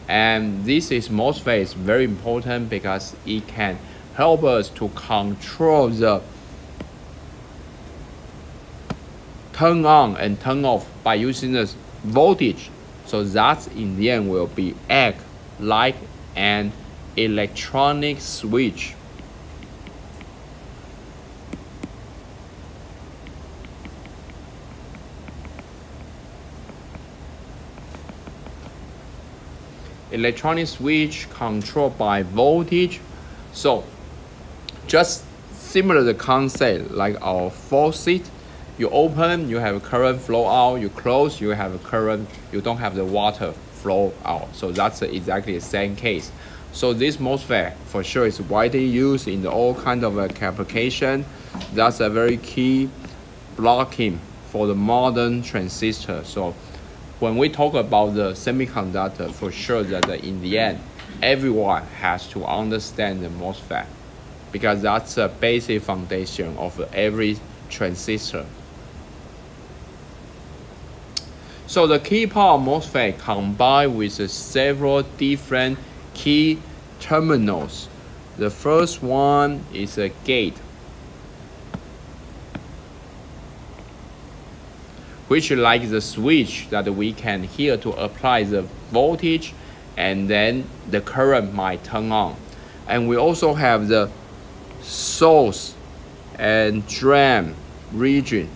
And this is MOSFET is very important because it can help us to control the turn on and turn off by using the voltage. So that in the end will be act like an electronic switch. Electronic switch controlled by voltage. So just similar the concept like our faucet. You open, you have a current flow out. You close, you have a current, you don't have the water flow out. So that's exactly the same case. So this MOSFET for sure is widely used in all kind of application. That's a very key blocking for the modern transistor. So when we talk about the semiconductor, for sure that in the end, everyone has to understand the MOSFET because that's a basic foundation of every transistor. So the key part of MOSFET combined with several different key terminals. The first one is a gate, which is like the switch that we can here to apply the voltage, and then the current might turn on. And we also have the source and drain region.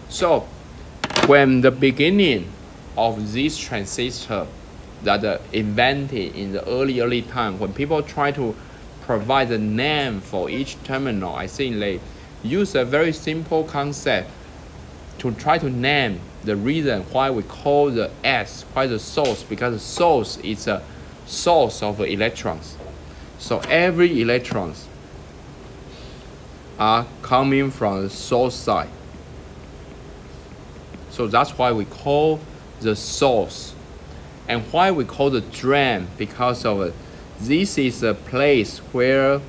So when the beginning of this transistor that invented in the early time, when people try to provide the name for each terminal, I think they use a very simple concept to try to name the reason why we call the S, why the source, because the source is a source of electrons. So every electrons are coming from the source side. So that's why we call the source. And why we call the drain, because of this is a place where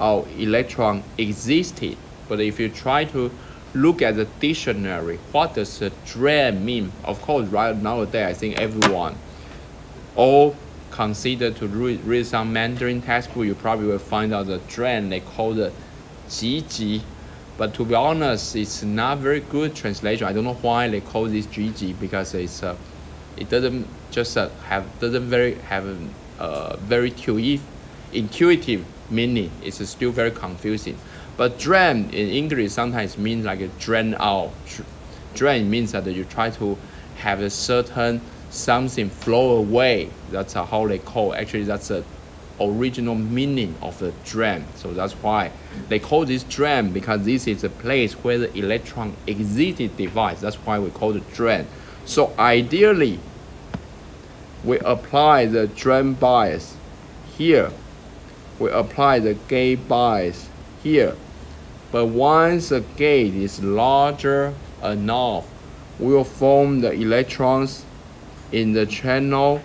our electron existed. But if you try to look at the dictionary, what does the drain mean? Of course, right nowadays, I think everyone all consider to read some Mandarin textbook, you probably will find out the drain, they call the 集集. But to be honest, it's not very good translation. I don't know why they call this 集集, because it's it doesn't just have a very intuitive meaning. It's still very confusing. But drain in English sometimes means like a drain out. Drain means that you try to have a certain something flow away. That's how they call. Actually, that's the original meaning of the drain. So that's why they call this drain, because this is a place where the electron exited device. That's why we call it drain. So ideally, we apply the drain bias here. We apply the gate bias here. But once the gate is larger enough, we will form the electrons in the channel,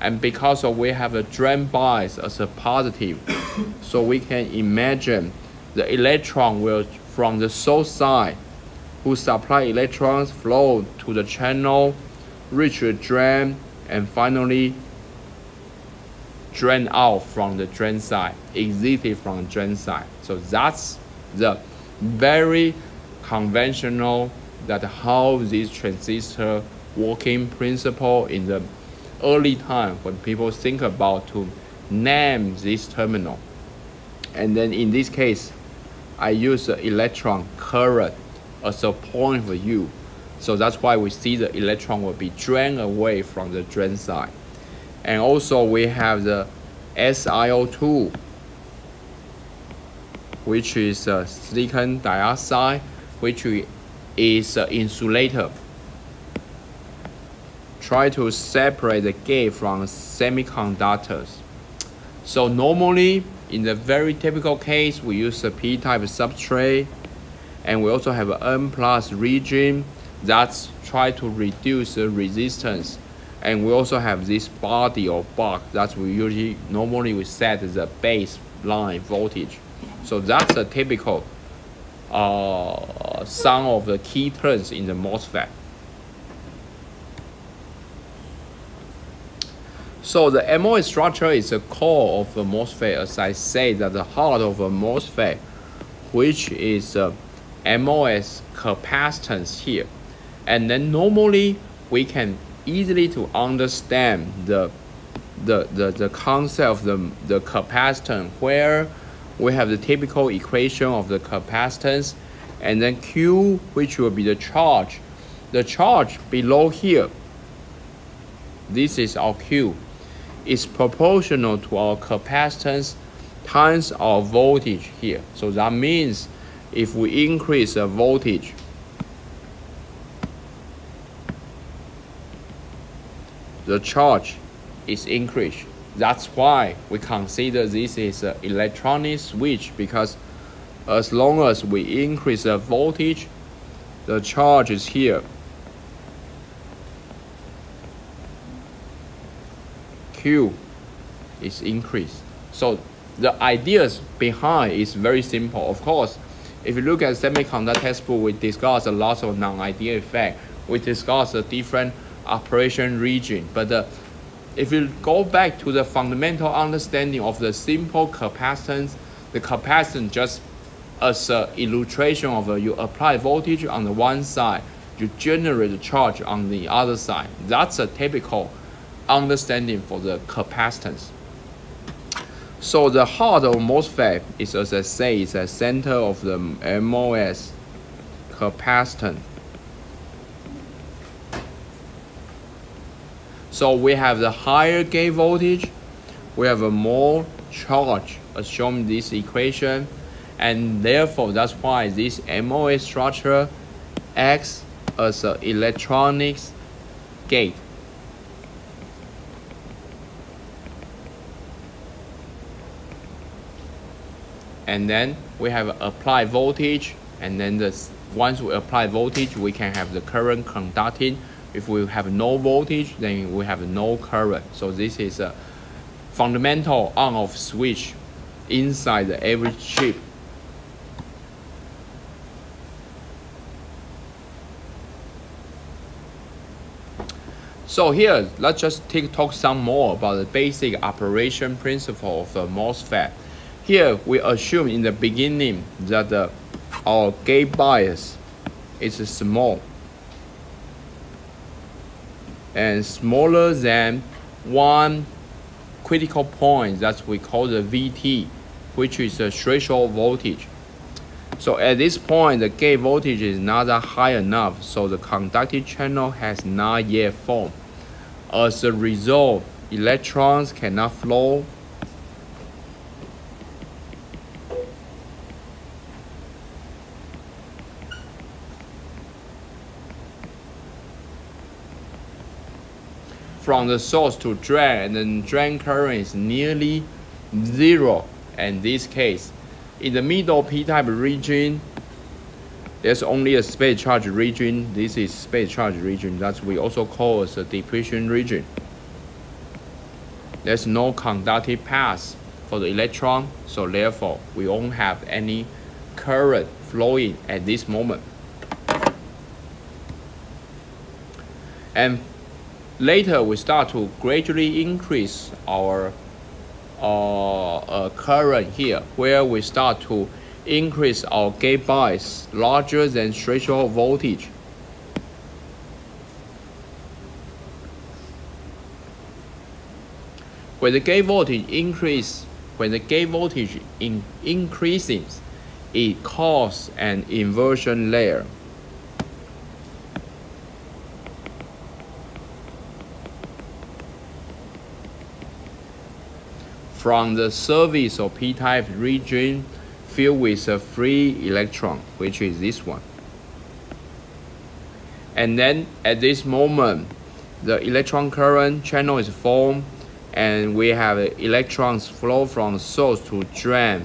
And because we have a drain bias as a positive, so we can imagine the electron will, from the source side, who supply electrons, flow to the channel, reach the drain, and finally drain out from the drain side, exited from the drain side. So that's the very conventional that how this transistor working principle in the early time when people think about to name this terminal. And then in this case, I use the electron current as a point of view. So that's why we see the electron will be drained away from the drain side. And also we have the SiO2, which is silicon dioxide, which is an insulator. Try to separate the gate from semiconductors. So normally, in the very typical case, we use a P-type substrate, and we also have an N+ region that's try to reduce the resistance. And we also have this body or box that we normally set as a baseline voltage. So that's a typical some of the key terms in the MOSFET. So the MOS structure is the core of the MOSFET, as I say, that the heart of a MOSFET, which is MOS capacitance here. And then normally we can easily to understand the concept of the capacitance, where we have the typical equation of the capacitance, and then Q, which will be the charge. The charge below here, this is our Q, is proportional to our capacitance times our voltage here. So that means if we increase the voltage, the charge is increased. That's why we consider this is an electronic switch, because as long as we increase the voltage, the charge is here. Q is increased. So the ideas behind is very simple. Of course, if you look at semiconductor textbook, we discuss a lot of non-ideal effect. We discuss a different operation region. But if you go back to the fundamental understanding of the simple capacitance, the capacitance just as an illustration of you apply voltage on the one side, you generate the charge on the other side. That's a typical understanding for the capacitance. So the heart of MOSFET is, as I say, is the center of the MOS capacitance. So we have the higher gate voltage, we have a more charge, as shown in this equation, and therefore that's why this MOS structure acts as an electronics gate. And then we have applied voltage, and then once we apply voltage, we can have the current conducting. If we have no voltage, then we have no current. So this is a fundamental on-off switch inside every chip. So here, let's just talk some more about the basic operation principle of the MOSFET. Here, we assume in the beginning that our gate bias is small and smaller than one critical point that we call the VT, which is the threshold voltage. So at this point, the gate voltage is not that high enough, so the conducting channel has not yet formed. As a result, electrons cannot flow from the source to drain, and then drain current is nearly zero. In this case, in the middle P-type region, there's only a space charge region. This is space charge region that we also call as a depletion region. there's no conductive path for the electron, so therefore we won't have any current flowing at this moment. And later we start to gradually increase our current here, where we start to increase our gate bias larger than threshold voltage. When the gate voltage increases, it causes an inversion layer. From the surface of p-type region filled with a free electron, which is this one. And then at this moment, the electron current channel is formed, and we have electrons flow from the source to drain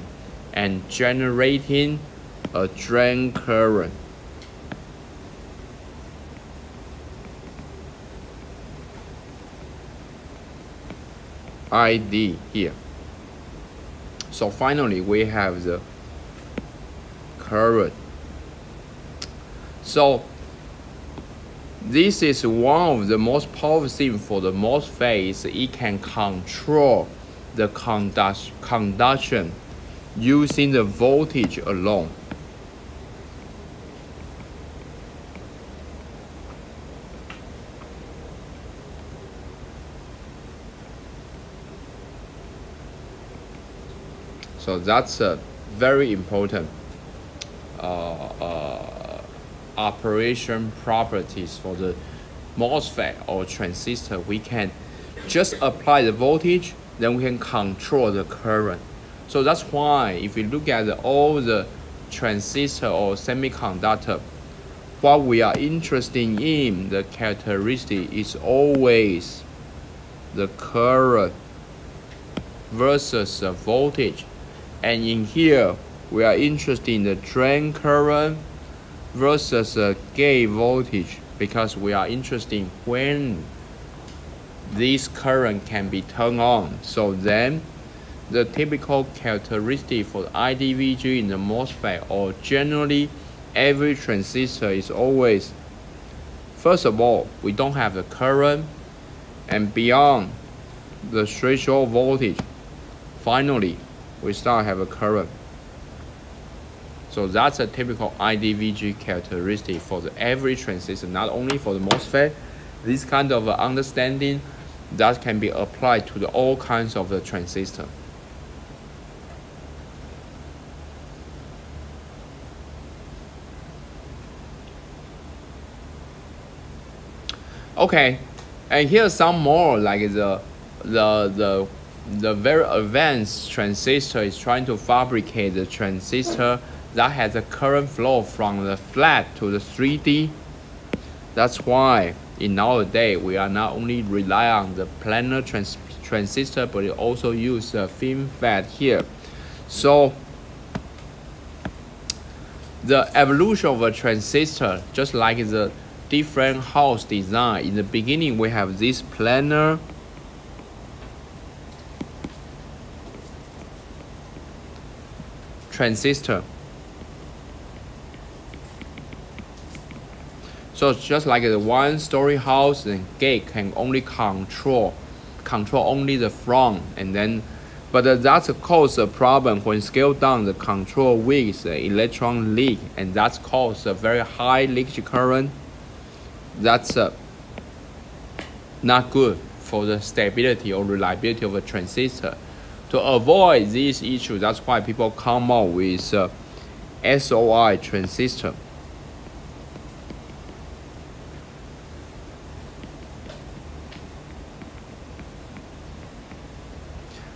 and generating a drain current. ID here. So finally we have the current. So this is one of the most powerful things for the MOSFET. It can control the conduction using the voltage alone. So that's a very important operation properties for the MOSFET or transistor. We can just apply the voltage, then we can control the current. So that's why if you look at all the transistor or semiconductor, what we are interested in, the characteristic is always the current versus the voltage. And in here, we are interested in the drain current versus the gate voltage, because we are interested in when this current can be turned on. So then, the typical characteristic for the IDVG in the MOSFET, or generally every transistor, is always, first of all, we don't have the current, and beyond the threshold voltage, finally, we start have a current. So that's a typical IDVG characteristic for the every transistor, not only for the MOSFET. This kind of understanding that can be applied to all kinds of the transistor. Okay, and here's some more like the very advanced transistor is trying to fabricate the transistor that has a current flow from the flat to the 3D. That's why in nowadays we are not only rely on the planar transistor, but we also use the FinFET here. So the evolution of a transistor, just like the different house design, in the beginning we have this planar transistor. So it's just like the one-story house, and gate can only control only the front, and then, but that's cause a problem when scale down the control weak, the electron leak, and that's cause a very high leakage current. That's not good for the stability or reliability of a transistor. To avoid this issue, that's why people come up with SOI transistor.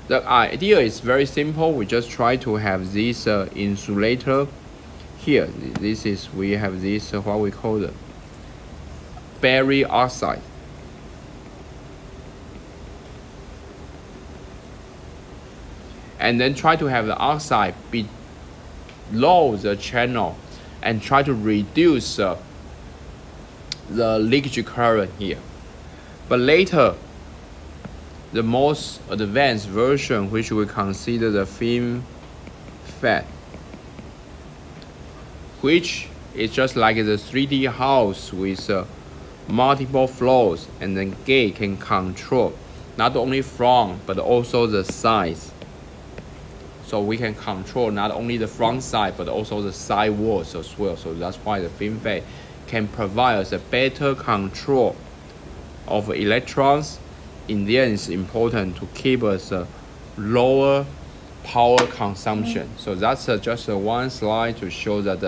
The idea is very simple. We just try to have this insulator here. This is, we have this what we call the barium oxide. And then try to have the oxide below the channel and try to reduce the leakage current here. But later, the most advanced version, which we consider the FinFET, which is just like the 3D house with multiple floors, and then gate can control not only front but also the sides. So we can control not only the front side but also the side walls as well. So that's why the FinFET can provide us a better control of electrons. In the end, it's important to keep us a lower power consumption. So that's just one slide to show that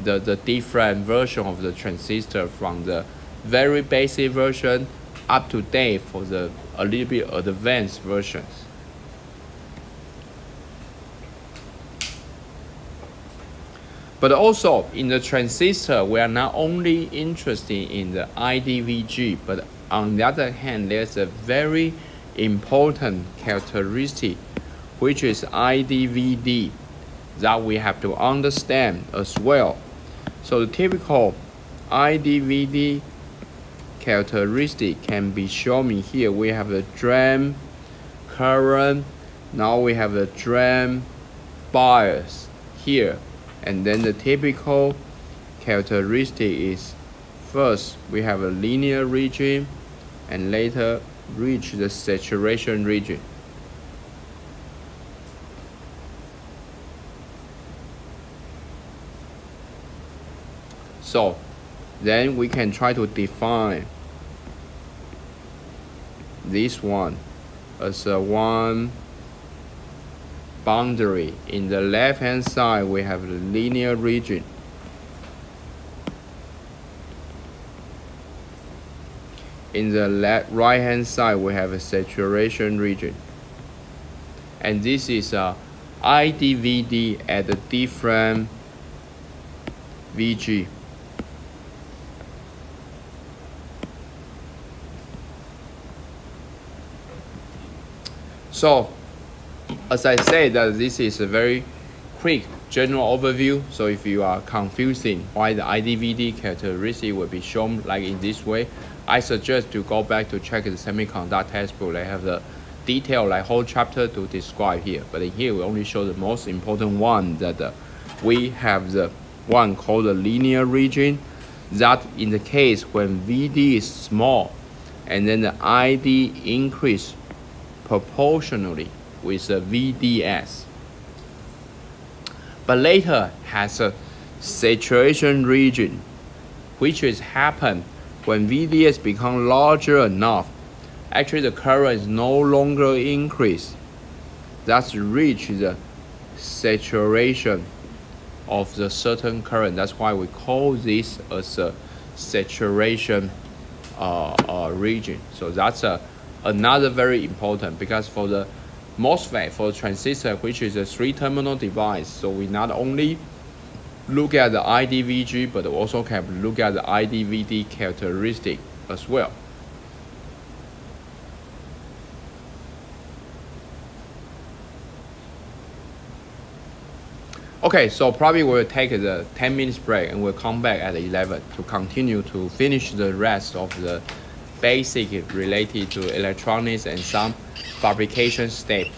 the different version of the transistor, from the very basic version up to date for the a little bit advanced versions. But also in the transistor, we are not only interested in the IDVG, but on the other hand, there's a very important characteristic, which is IDVD, that we have to understand as well. So the typical IDVD characteristic can be shown here. We have the drain current, now we have the drain bias here, and then the typical characteristic is, first we have a linear region and later reach the saturation region. So then we can try to define this one as a one boundary. In the left hand side we have the linear region, in the right hand side we have a saturation region, and this is a IDVD at a different VG. So, as I said, that this is a very quick general overview. So if you are confusing why the IDVD characteristic will be shown like in this way, I suggest to go back to check the semiconductor textbook. They have the detail, like whole chapter to describe here. But in here we only show the most important one, that we have the one called the linear region, that in the case when VD is small and then the ID increase proportionally with the VDS, but later has a saturation region, which is happen when VDS become larger enough. Actually the current is no longer increase, that's reach the saturation of the certain current. That's why we call this as a saturation region. So that's another very important, because for the MOSFET, for the transistor, which is a 3-terminal device, so we not only look at the IDVG, but also can look at the IDVD characteristic as well. Okay, so probably we'll take the 10 minutes break and we'll come back at 11 to continue to finish the rest of the basic related to electronics and some fabrication steps.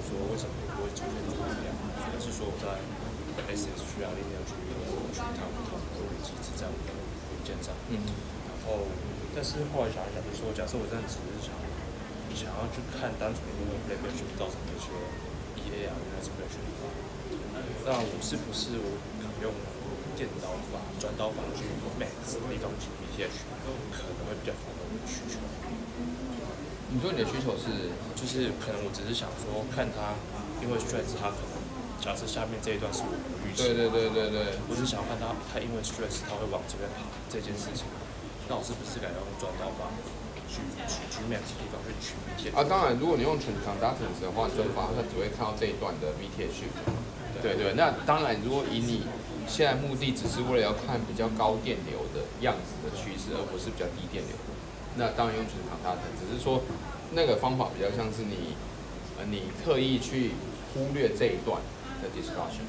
说为什么会出现这个量，可能是说我在 SSG 啊、linear 区去看不同的物理机制在我的元件上。然后，但是后来想一想，就是说，假设我真的只是想要去看单纯因为 Fabricated 造成的一些 EA 啊、NYCU 那我是不是我用电导法、转导法去 max 的地方去 BTH， 可能会比较符合我的需求。你说你的需求是，就是可能我只是想说，看它，因为 stress 它可能假设下面这一段是我的预期，对，我只是想要看它因为 stress 它会往这边跑这件事情，那我是不是该用转导法去max 的地方去取 BTH？ 啊，当然，如果你用纯 conductance 的话，转法它只会看到这一段的 BTH。对，那当然，如果以你现在目的只是为了要看比较高电流的样子的趋势，而不是比较低电流，那当然用纯 conductance， 只是说那个方法比较像是你特意去忽略这一段的 discussion，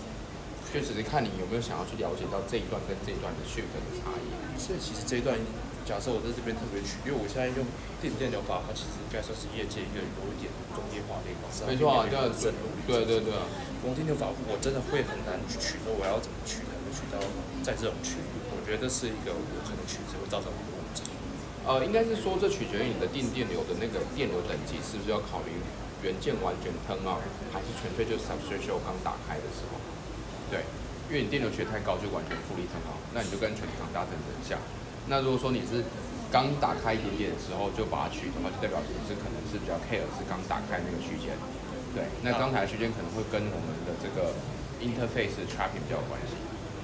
就只是看你有没有想要去了解到这一段跟这一段的 shift 的差异。所以其实这一段，假设我在这边特别取，因为我现在用电流法，它其实应该算是业界一个有一点专业化的一个方式。没错啊，对，光电流法我真的会很难去取，说我要怎么取才能取到在这种区域？我觉得这是一个我可能取值会造成的误差。应该是说这取决于你的电流的那个电流等级是不是要考虑元件完全turn on，还是纯粹就是 substrate 刚打开的时候。对，因为你电流学太高就完全负力turn on，那你就跟纯 conductance很像。那如果说你是刚打开一点点的时候就把它取的话，就代表你是可能是比较 care 是刚打开那个区间。对，那刚才的区间可能会跟我们的这个 interface 的 trapping 比较有关系。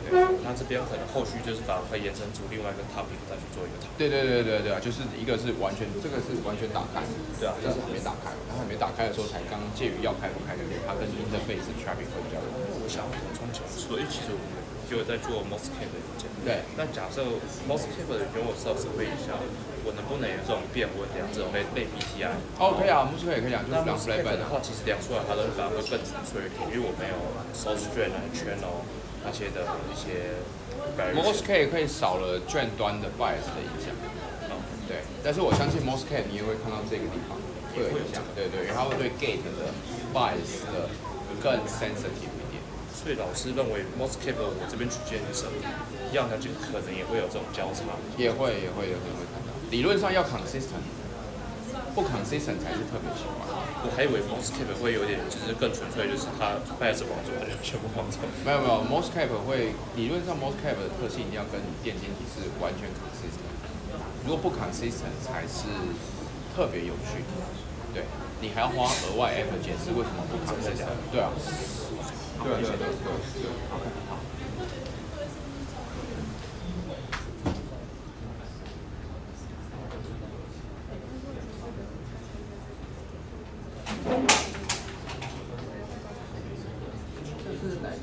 对，那这边可能后续就是把它延伸出另外一个 topic 再去做一个讨论。对啊，就是一个是完全，这个是完全打开，对啊，这是还没打开，然后还没打开的时候才刚介于要开不开的，它跟 interface trapping 会比较有关系。我想补充起来，所以其实我们就在做 MOSFET 的元件。对。那假设 MOSFET 的元件我稍微准备一下，我能不能有这种变温量这种类 BTI？ 可以啊，MOSFET 也可以讲，就是量 MOSFET 的话，其实量出来它的反而会更纯粹一点，因为我没有 source drain 啊、channel 那些的一些。MOSFET 可以少了卷端的 bias 的影响。对，但是我相信 MOSFET 你也会看到这个地方会有影响，对，因为它会对 gate 的 bias 的更 sensitive 一点。所以老师认为 MOSFET 我这边取件是一样的，就可能也会有这种交叉。也会有可能会看到。理论上要 consistent， 不 consistent 才是特别喜欢。我还以为 MOSFET 会有点就是更纯粹，就是它 bias 往左，它就全部往左。没有 ，MOSFET 会理论上 MOSFET 的特性一定要跟你电晶体是完全 consistent。如果不 consistent 才是特别有趣，对你还要花额外 effort 解释为什么不 consistent。对啊，对。OK， 好。这是哪个？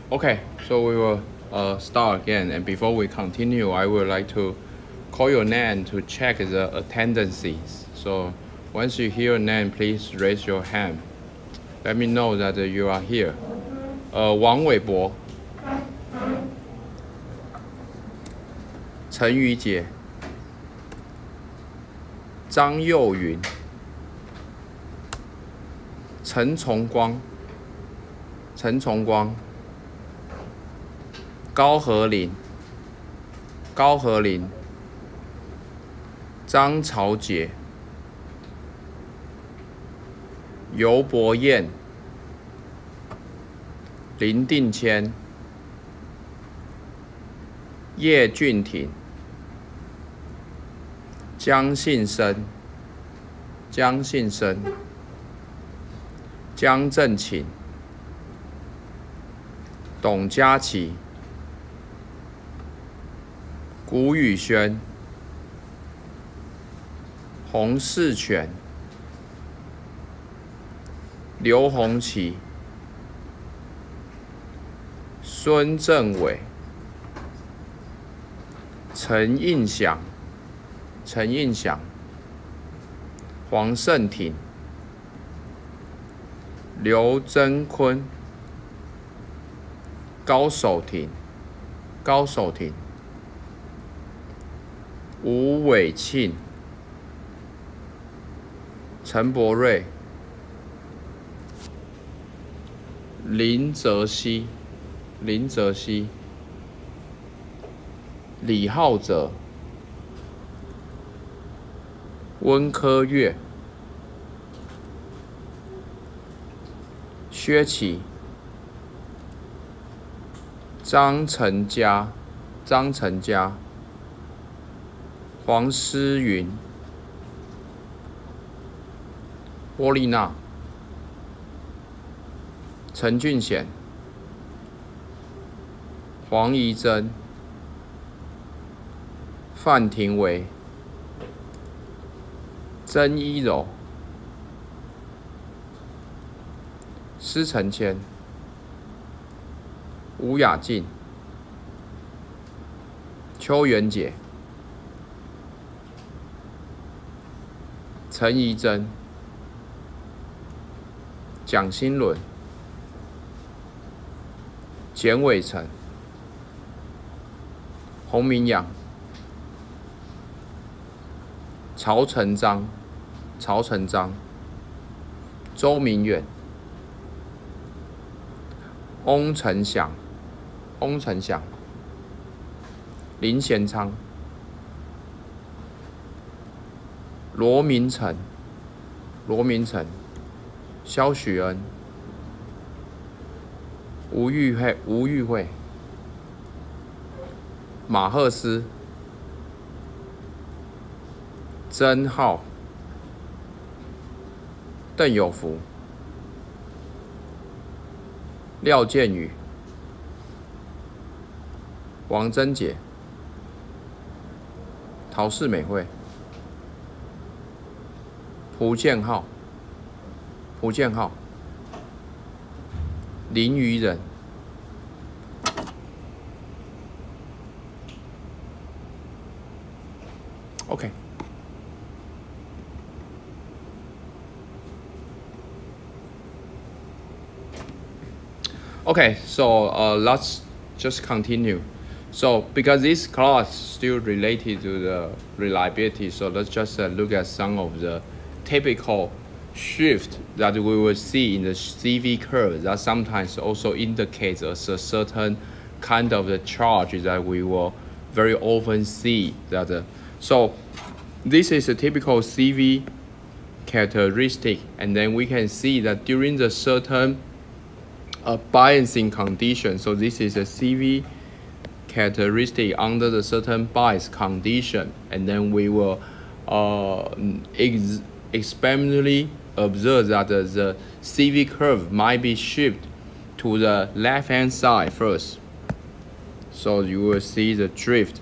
Okay, so we will start again. And before we continue, I would like to call your name to check the attendances. So once you hear your name, please raise your hand. Let me know that you are here. 王伟博、陈宇杰、张佑云、陈崇光、高和林、张朝杰、尤博彦、林定谦、叶俊廷、江信生、江正勤、董佳琪、古宇轩、洪世全、刘宏奇、孙正伟、陈印祥、黄胜廷、刘真坤、高守廷、吴伟庆、陈柏瑞、林哲熙、李浩哲、温科月、薛奇、张成佳、黄诗云、波丽娜、陈俊贤、黄怡珍、范廷维、曾一柔、施承谦、吴雅静、邱元杰、陈怡贞、蒋新伦、简伟成、洪明阳、曹成章、周明远、翁成祥、林贤昌、罗明成、萧许恩、吴玉慧、马赫斯、曾浩、邓有福、廖建宇、王贞杰、陶氏美惠、蒲建浩、林于仁、OK。Okay, so let's just continue. So because this class still related to the reliability, so let's just look at some of the typical shift that we will see in the CV curve that sometimes also indicates a certain kind of the charge that we will very often see. So this is a typical CV characteristic, and then we can see that during the certain biasing condition, so this is a CV characteristic under the certain bias condition, and then we will experimentally observe that the CV curve might be shifted to the left hand side first. So you will see the drift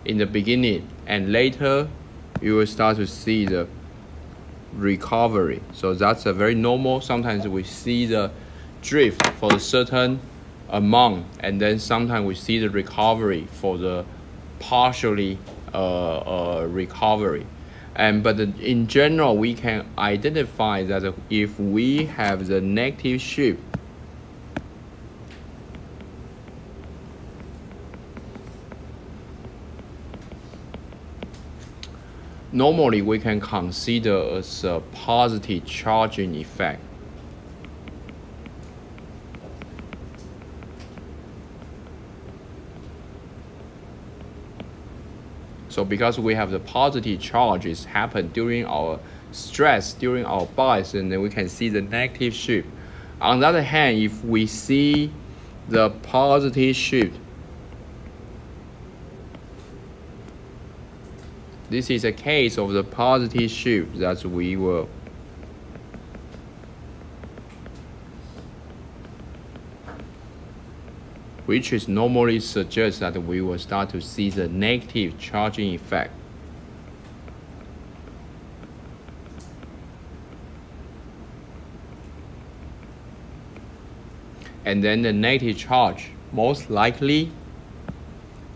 in the beginning, and later you will start to see the recovery. So that's a very normal. Sometimes we see the drift for a certain amount, and then sometimes we see the recovery for the partially recovery. But in general, we can identify that if we have the negative shift, normally we can consider as a positive charging effect. So because we have the positive charges happen during our stress, during our bias, and then we can see the negative shift. On the other hand, if we see the positive shift, this is a case of the positive shift that we will which is normally suggests that we will start to see the negative charging effect. And then the negative charge most likely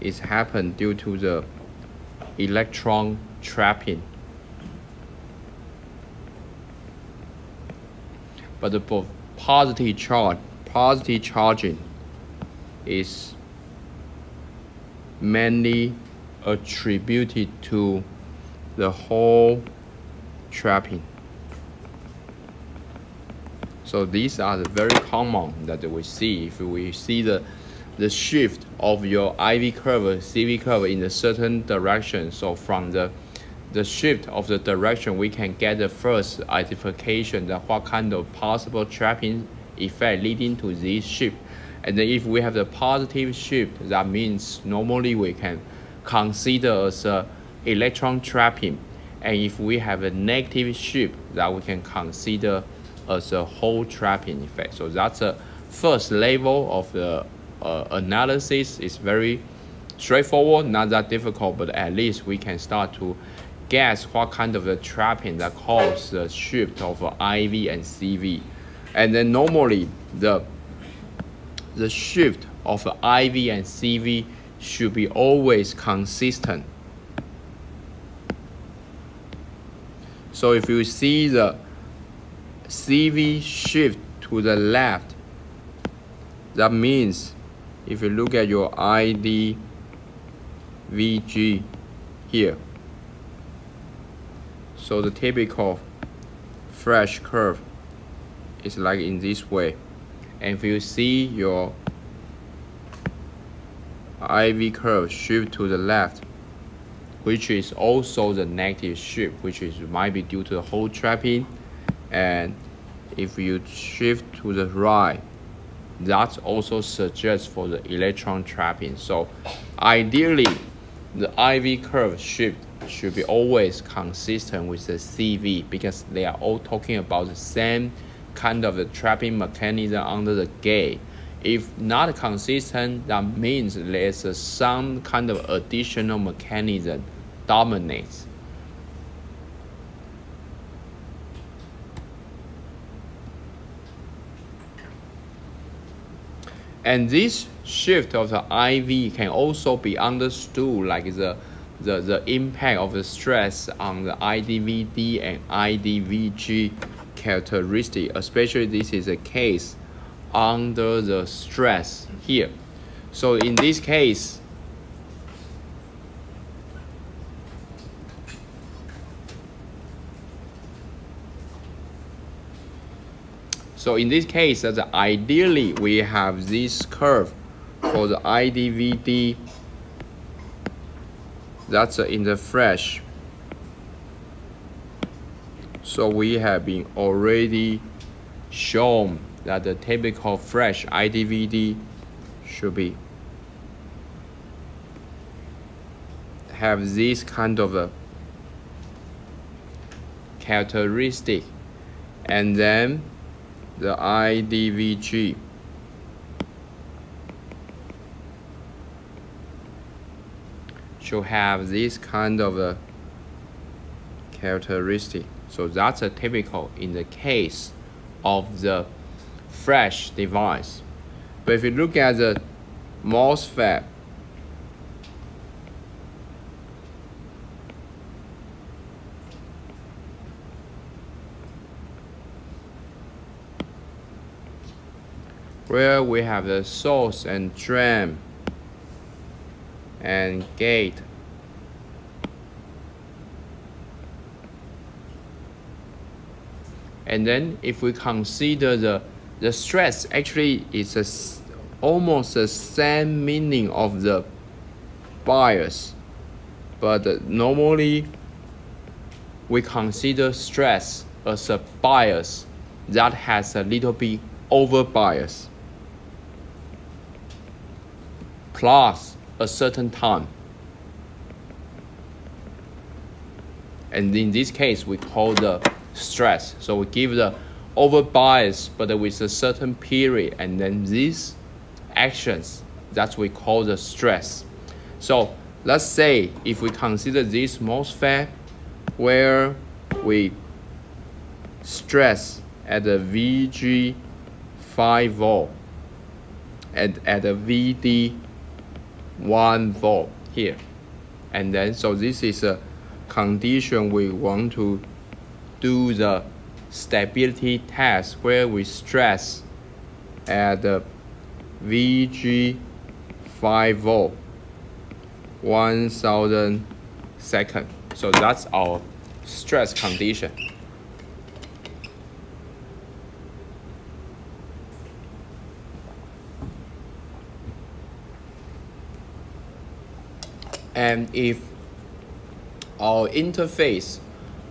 is happened due to the electron trapping. But the positive charging is mainly attributed to the Hall trapping. So these are the very common that we see. If we see the shift of your IV curve, CV curve in a certain direction, so from the shift of the direction, we can get the first identification that what kind of possible trapping effect leading to this shift. And then if we have the positive shift, that means normally we can consider as a electron trapping. And if we have a negative shift, that we can consider as a Hall trapping effect. So that's the first level of the analysis. Is very straightforward, not that difficult, but at least we can start to guess what kind of the trapping that causes the shift of IV and CV. And then normally the shift of IV and CV should be always consistent. So if you see the CV shift to the left, that means if you look at your IDVG here, so the typical fresh curve is like in this way. And if you see your IV curve shift to the left, which is also the negative shift, which is might be due to the Hall trapping, and if you shift to the right, that also suggests for the electron trapping. So ideally, the IV curve shift should be always consistent with the CV, because they are all talking about the same kind of the trapping mechanism under the gate. If not consistent, that means there's some kind of additional mechanism dominates. And this shift of the IV can also be understood like the impact of the stress on the IDVD and IDVG characteristic, especially this is a case under the stress here. So in this case, ideally we have this curve for the IDVD that's in the fresh. So we have been already shown that the typical fresh IDVD should be have this kind of a characteristic, and then the IDVG should have this kind of a characteristic. So that's a typical in the case of the fresh device. But if you look at the MOSFET, where we have the source and drain and gate, and then if we consider the stress, actually it's almost the same meaning of the bias, but normally we consider stress as a bias that has a little bit over bias plus a certain time, and in this case we call the stress. So we give the over bias but with a certain period, and then these actions that we call the stress. So let's say if we consider this MOSFET where we stress at the VG 5 volt and at the VD 1 volt here, and then so this is a condition we want to do the stability test where we stress at the VG 5 volt 1000 seconds. So that's our stress condition. And if our interface,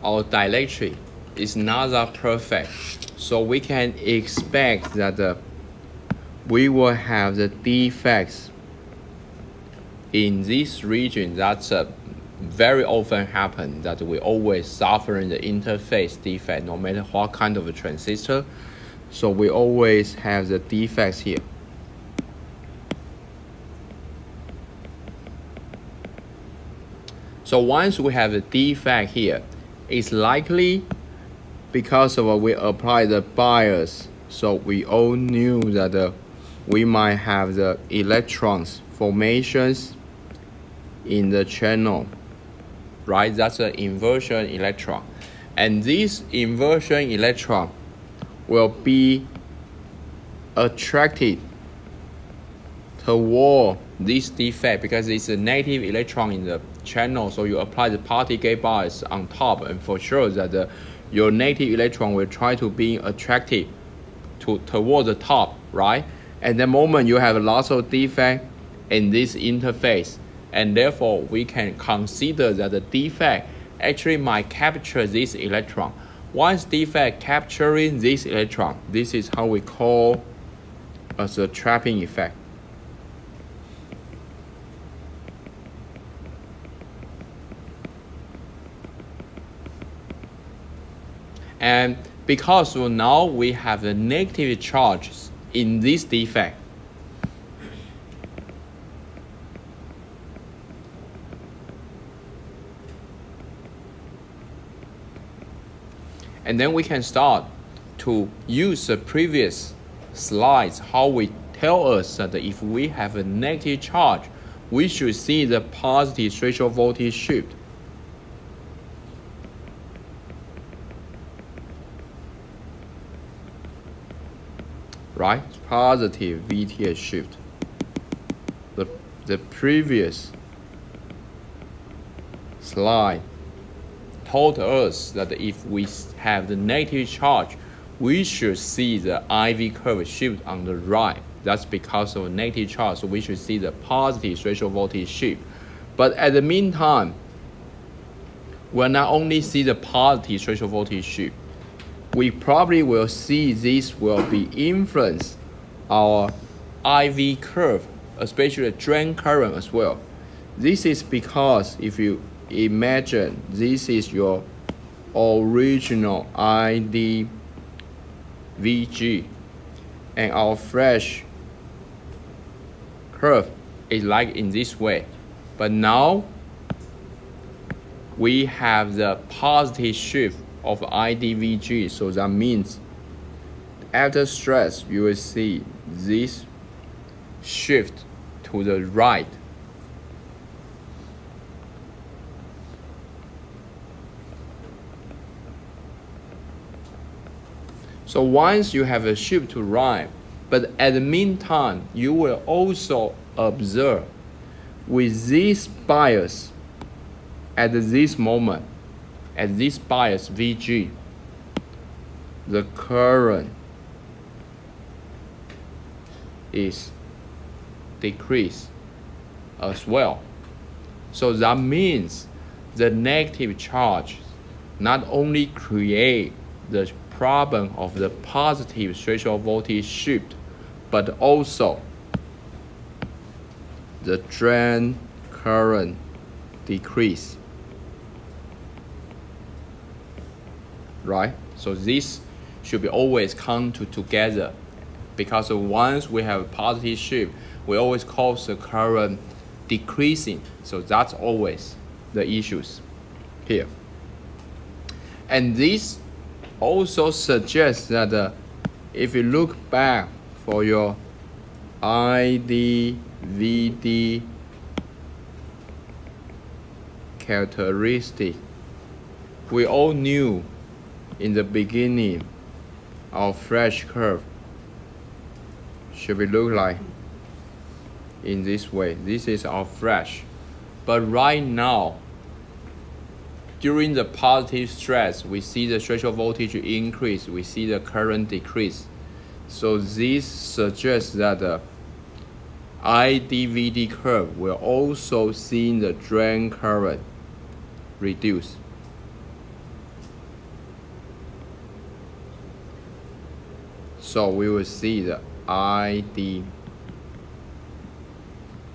our dielectric is not that perfect, so we can expect that we will have the defects in this region. That's very often happen, that we always suffering the interface defect no matter what kind of a transistor. So we always have the defects here. So once we have a defect here, it's likely because of we apply the bias. So we all knew that we might have the electrons formations in the channel, right? That's an inversion electron. And this inversion electron will be attracted toward this defect because it's a negative electron in the channel. So you apply the party gate bias on top, and for sure that your negative electron will try to be attracted toward the top, right? At the moment you have lots of defect in this interface, and therefore we can consider that the defect actually might capture this electron. Once defect capturing this electron, this is how we call as a trapping effect. And because now we have the negative charges in this defect, and then we can start to use the previous slides how we tell us that if we have a negative charge, we should see the positive threshold voltage shift. Right? Positive VTH shift. The previous slide told us that if we have the negative charge, we should see the IV curve shift on the right. That's because of a negative charge, so we should see the positive threshold voltage shift. But at the meantime, we'll not only see the positive threshold voltage shift, we probably will see this will be influence our IV curve, especially the drain current as well. This is because if you imagine this is your original ID VG, and our fresh curve is like in this way, but now we have the positive shift of IDVG. So that means after stress, you will see this shift to the right. So once you have a shift to right, but at the meantime, you will also observe with this bias at this moment, at this bias VG, the current is decreased as well. So that means the negative charge not only create the problem of the positive threshold voltage shift, but also the drain current decrease. Right? So this should be always come together, because once we have a positive shift, we always cause the current decreasing. So that's always the issues here. And this also suggests that if you look back for your IDVD characteristic, we all knew in the beginning our flash curve should be look like in this way. This is our flash. But right now, during the positive stress, we see the threshold voltage increase, we see the current decrease. So this suggests that the IDVD curve will also see the drain current reduce. So we will see the ID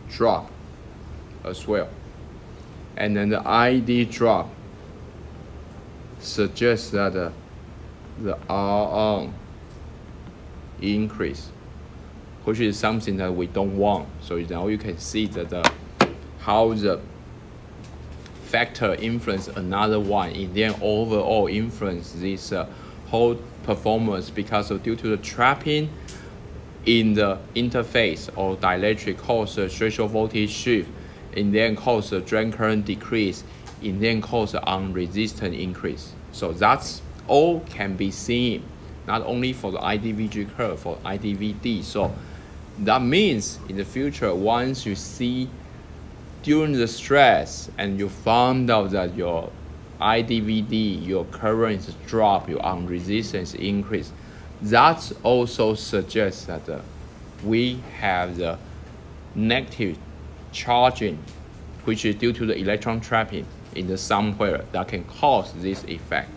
drop as well. And then the ID drop suggests that the R-on increase, which is something that we don't want. So now you can see that how the factor influence another one, and then overall influence this whole performance, because due to the trapping in the interface or dielectric cause the threshold voltage shift, and then cause the drain current decrease, and then cause the on-resistance increase. So that's all can be seen, not only for the IDVG curve, for IDVD. So that means in the future, once you see during the stress and you found out that your IDVD, your current is drop, your on-resistance increase, that also suggests that we have the negative charging, which is due to the electron trapping in the somewhere that can cause this effect.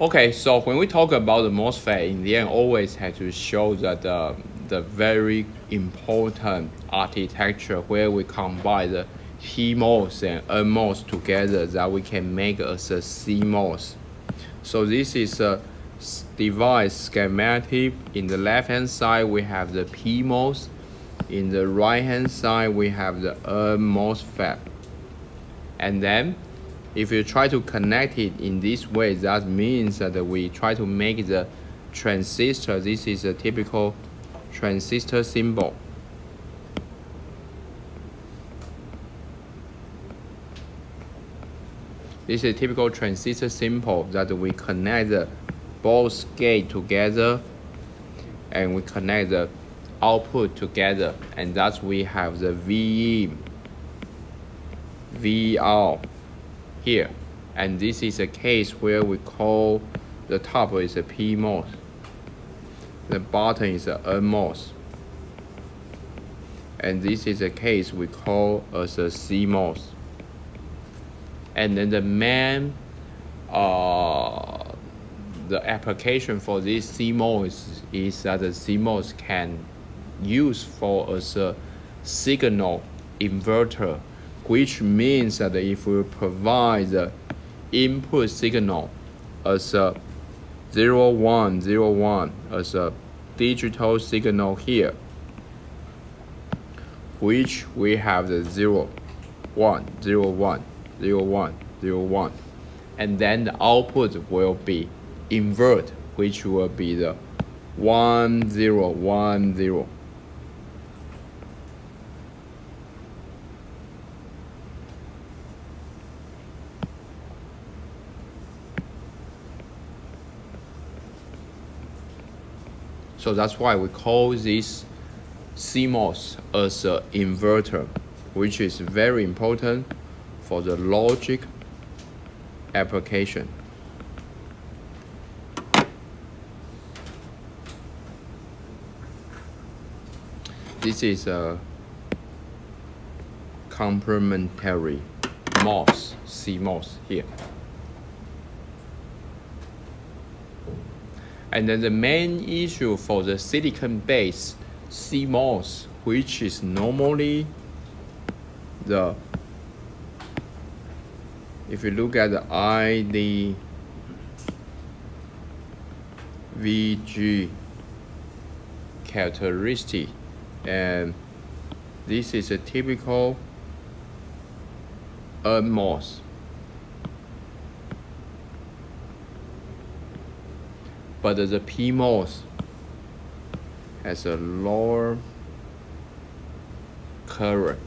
Okay, so when we talk about the MOSFET, in the end, always have to show that the very important architecture where we combine the PMOS and NMOS together, that we can make as a CMOS. So this is a device schematic. In the left hand side we have the PMOS, in the right hand side we have the MOSFET. And then if you try to connect it in this way, that means that we try to make the transistor. This is a typical transistor symbol. This is a typical transistor symbol that we connect the both gate together, and we connect the output together, and thus we have the V in, V out here. And this is a case where we call the top is a PMOS, the bottom is a NMOS, and this is a case we call as a CMOS. And then the main the application for this CMOS is that the CMOS can use for as a signal inverter, which means that if we provide the input signal as a 0, 1, 0, 1 as a digital signal here, which we have the 0, 1, 0, 1, 0, 1, 0, 1. And then the output will be invert, which will be the 1, 0, 1, 0. So that's why we call this CMOS as an inverter, which is very important for the logic application. This is a complementary MOS, CMOS here. And then the main issue for the silicon-based CMOS, which is normally the, if you look at the IDVG characteristic, and this is a typical NMOS. But the PMOS has a lower current.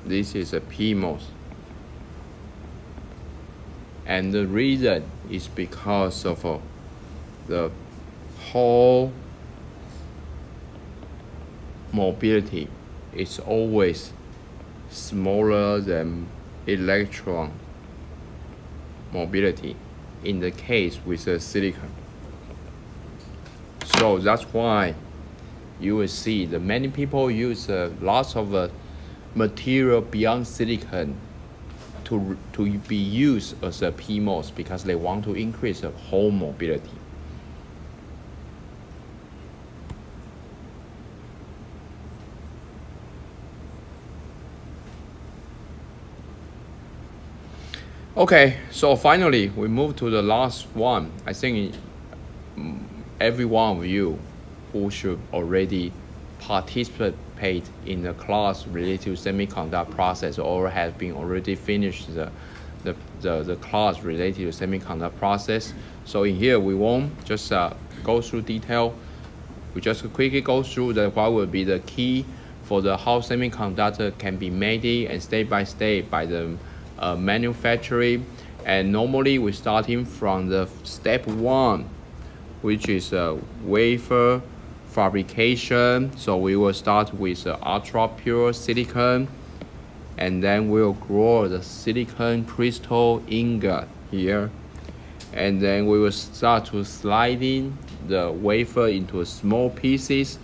This is a PMOS. And the reason is because of the whole mobility is always smaller than electron mobility in the case with the silicon. So that's why you will see that many people use lots of material beyond silicon to be used as a PMOS because they want to increase the whole mobility. Okay, so finally we move to the last one. I think every one of you who should already participate in the class related to semiconductor process or has been already finished the class related to semiconductor process. So in here we won't just go through detail. We just quickly go through what will be the key for the how semiconductor can be made and step by step by the manufacturing. And normally we're starting from the step 1, which is wafer fabrication. So we will start with ultra pure silicon, and then we'll grow the silicon crystal ingot here, and then we will start to sliding the wafer into small pieces,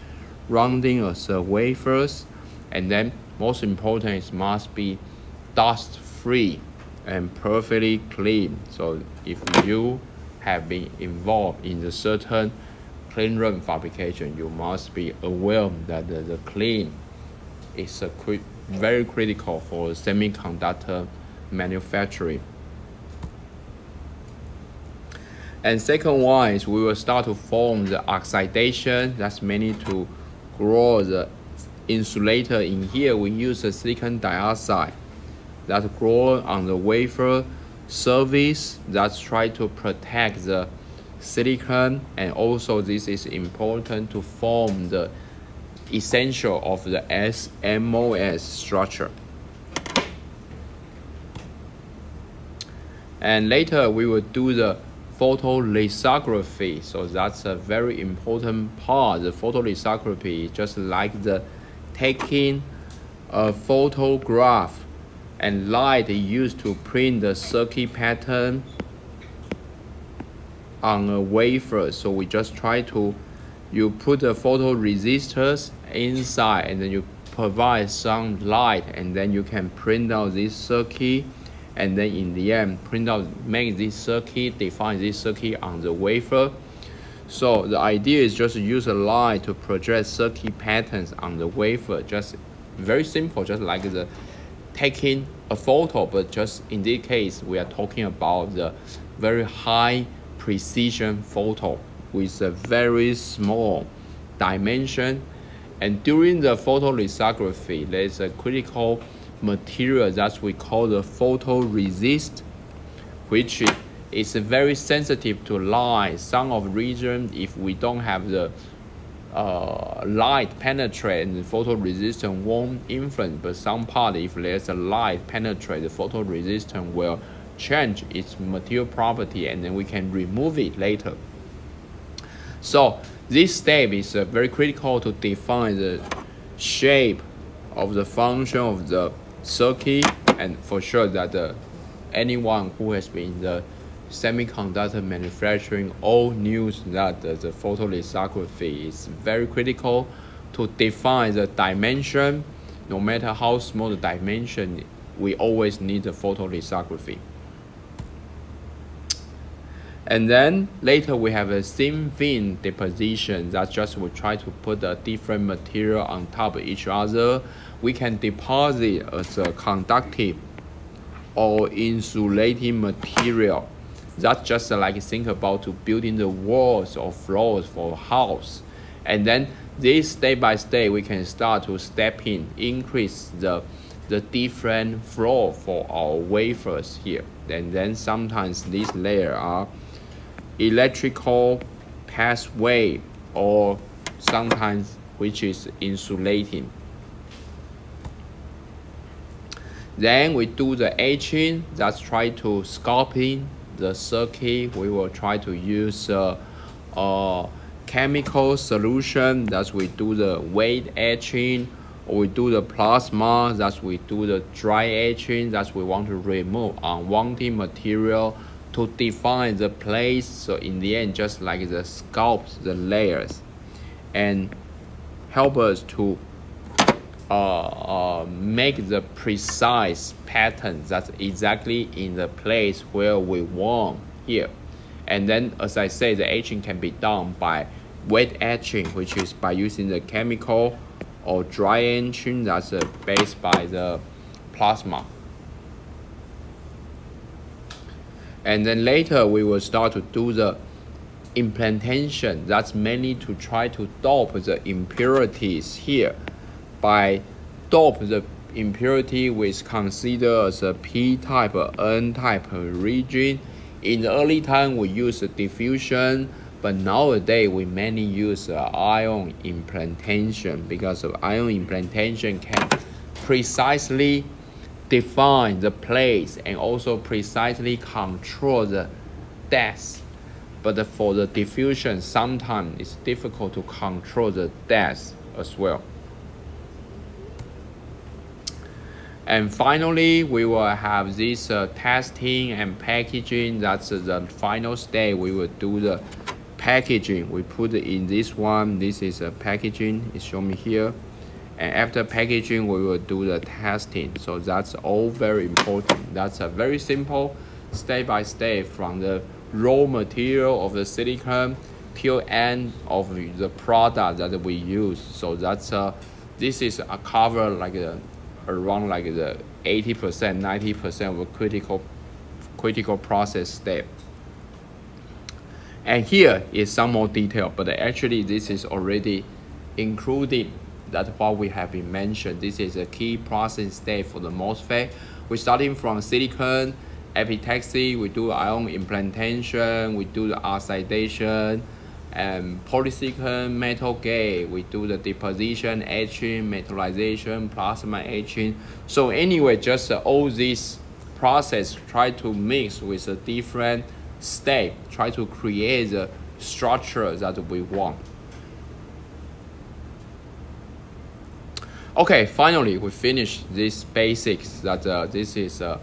rounding as wafers, and then most important is must be dust free and perfectly clean. So if you have been involved in the certain clean room fabrication, you must be aware that the clean is very critical for semiconductor manufacturing. And second one is we will start to form the oxidation. That's mainly to grow the insulator. In here we use the silicon dioxide that grow on the wafer surface, that's try to protect the silicon, and also this is important to form the essential of the SMOS structure. And later we will do the photolithography. So that's a very important part. The photolithography is just like the taking a photograph, and light is used to print the circuit pattern on a wafer. So we just try to, you put the photoresistors inside, and then you provide some light, and then you can print out this circuit, and then in the end print out, make this circuit, define this circuit on the wafer. So the idea is just use a light to project circuit patterns on the wafer. Just very simple, just like the taking a photo, but just in this case we are talking about the very high precision photo with a very small dimension. And during the photolithography, there is a critical material that we call the photoresist, which is very sensitive to light. Some of the region, if we don't have the light penetrate, and the photoresistance won't influence, but some part, if there's a light penetrate, the photoresistance will change its material property, and then we can remove it later. So this step is very critical to define the shape of the function of the circuit, and for sure that anyone who has been in the semiconductor manufacturing all knows that the photolithography is very critical to define the dimension. No matter how small the dimension, we always need the photolithography. And then later we have a thin film deposition. That's just we try to put a different material on top of each other. We can deposit as a conductive or insulating material. That's just like think about to building the walls or floors for a house. And then this step by step we can start to step in, increase the different flow for our wafers here. And then sometimes these layers are electrical pathway, or sometimes which is insulating. Then we do the etching. That's try to sculpting the circuit. We will try to use chemical solution. That's we do the wet etching, or we do the plasma. That's we do the dry etching. That's we want to remove unwanted material to define the place. So in the end, just like the sculpt the layers and help us to make the precise pattern that's exactly in the place where we want here. And then, as I say, the etching can be done by wet etching, which is by using the chemical, or dry etching, that's based by the plasma. And then later we will start to do the implantation. That's mainly to try to dope the impurities here. By dope the impurity with consider as a p-type or n-type region. In the early time we use diffusion, but nowadays we mainly use ion implantation, because of ion implantation can precisely define the place and also precisely control the depth. But for the diffusion, sometimes it's difficult to control the depth as well. And finally, we will have this testing and packaging. That's the final stage. We will do the packaging. We put it in this one. This is a packaging. It's shown me here. And after packaging, we will do the testing. So that's all very important. That's a very simple step by step from the raw material of the silicon till end of the product that we use. So that's this is a cover like around like the 80%, 90% of a critical process step. And here is some more detail, but actually this is already included. That's what we have been mentioned. This is a key process step for the MOSFET. We're starting from silicon, epitaxy, we do ion implantation, we do the oxidation, and polysilicon metal gate, we do the deposition, etching, metallization, plasma etching. So anyway, just all this process try to mix with a different step, try to create the structure that we want. Okay, finally we finish this basics. That this is the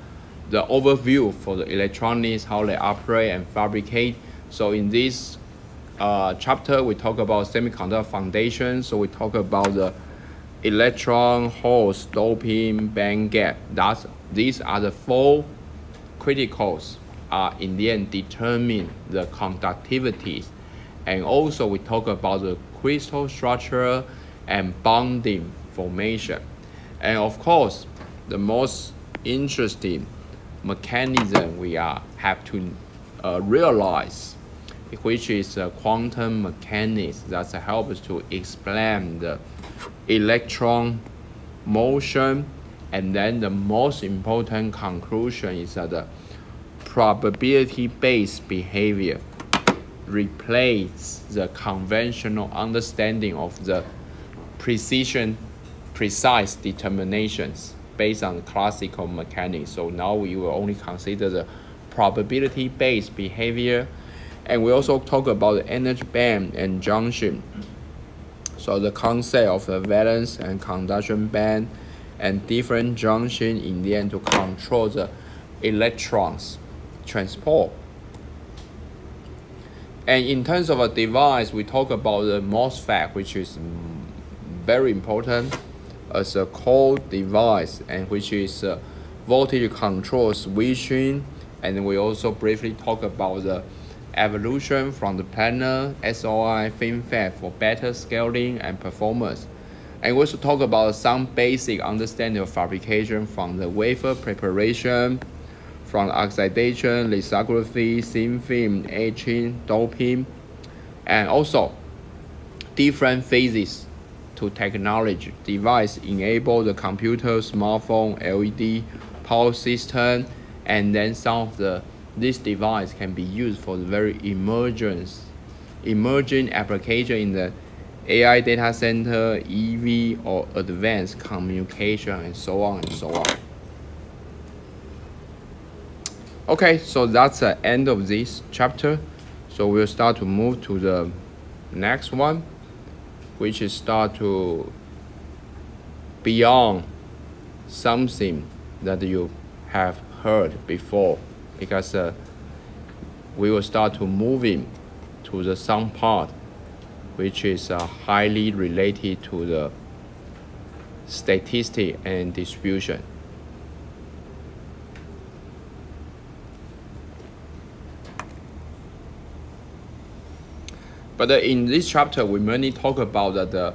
overview for the electronics, how they operate and fabricate. So in this chapter, we talk about semiconductor foundation. So we talk about the electron, holes, doping, band gap. These are the four criticals in the end determine the conductivities. And also we talk about the crystal structure and bonding formation. And of course, the most interesting mechanism we have to realize which is quantum mechanics that helps to explain the electron motion. And then the most important conclusion is that the probability-based behavior replaces the conventional understanding of the precise determinations based on classical mechanics. So now we will only consider the probability-based behavior. And we also talk about the energy band and junction. So the concept of the valence and conduction band and different junction in the end to control the electrons transport. And in terms of a device, we talk about the MOSFET, which is very important as a core device, and which is voltage control switching. And we also briefly talk about the evolution from the planar SOI FinFET for better scaling and performance. And we also talk about some basic understanding of fabrication from the wafer preparation, from oxidation, lithography, thin film, etching, doping, and also different phases to technology. Device enable the computer, smartphone, LED, power system, and then some of this device can be used for the very emerging application in the AI data center, EV, or advanced communication, and so on and so on. Okay, so that's the end of this chapter. So we'll start to move to the next one, which is start to beyond something that you have heard before, because we will start to moving to the some part which is highly related to the statistic and distribution. But in this chapter, we mainly talk about that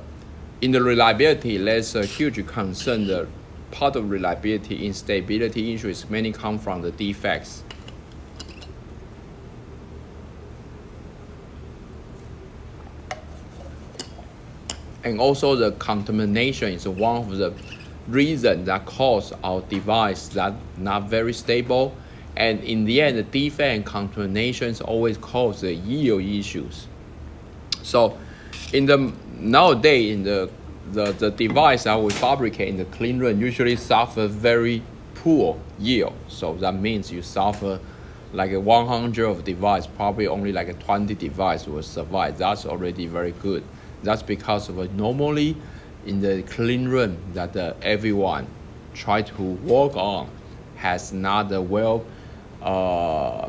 in the reliability, there's a huge concern. The part of reliability instability issues mainly come from the defects. And also the contamination is one of the reasons that cause our device that not very stable. And in the end, the defect and contaminations always cause the yield issues. So in the nowadays, in the device that we fabricate in the clean room usually suffer very poor yield. So that means you suffer like a 100 of device, probably only like a 20 device will survive. That's already very good. That's because of normally in the clean room that everyone try to work on has not well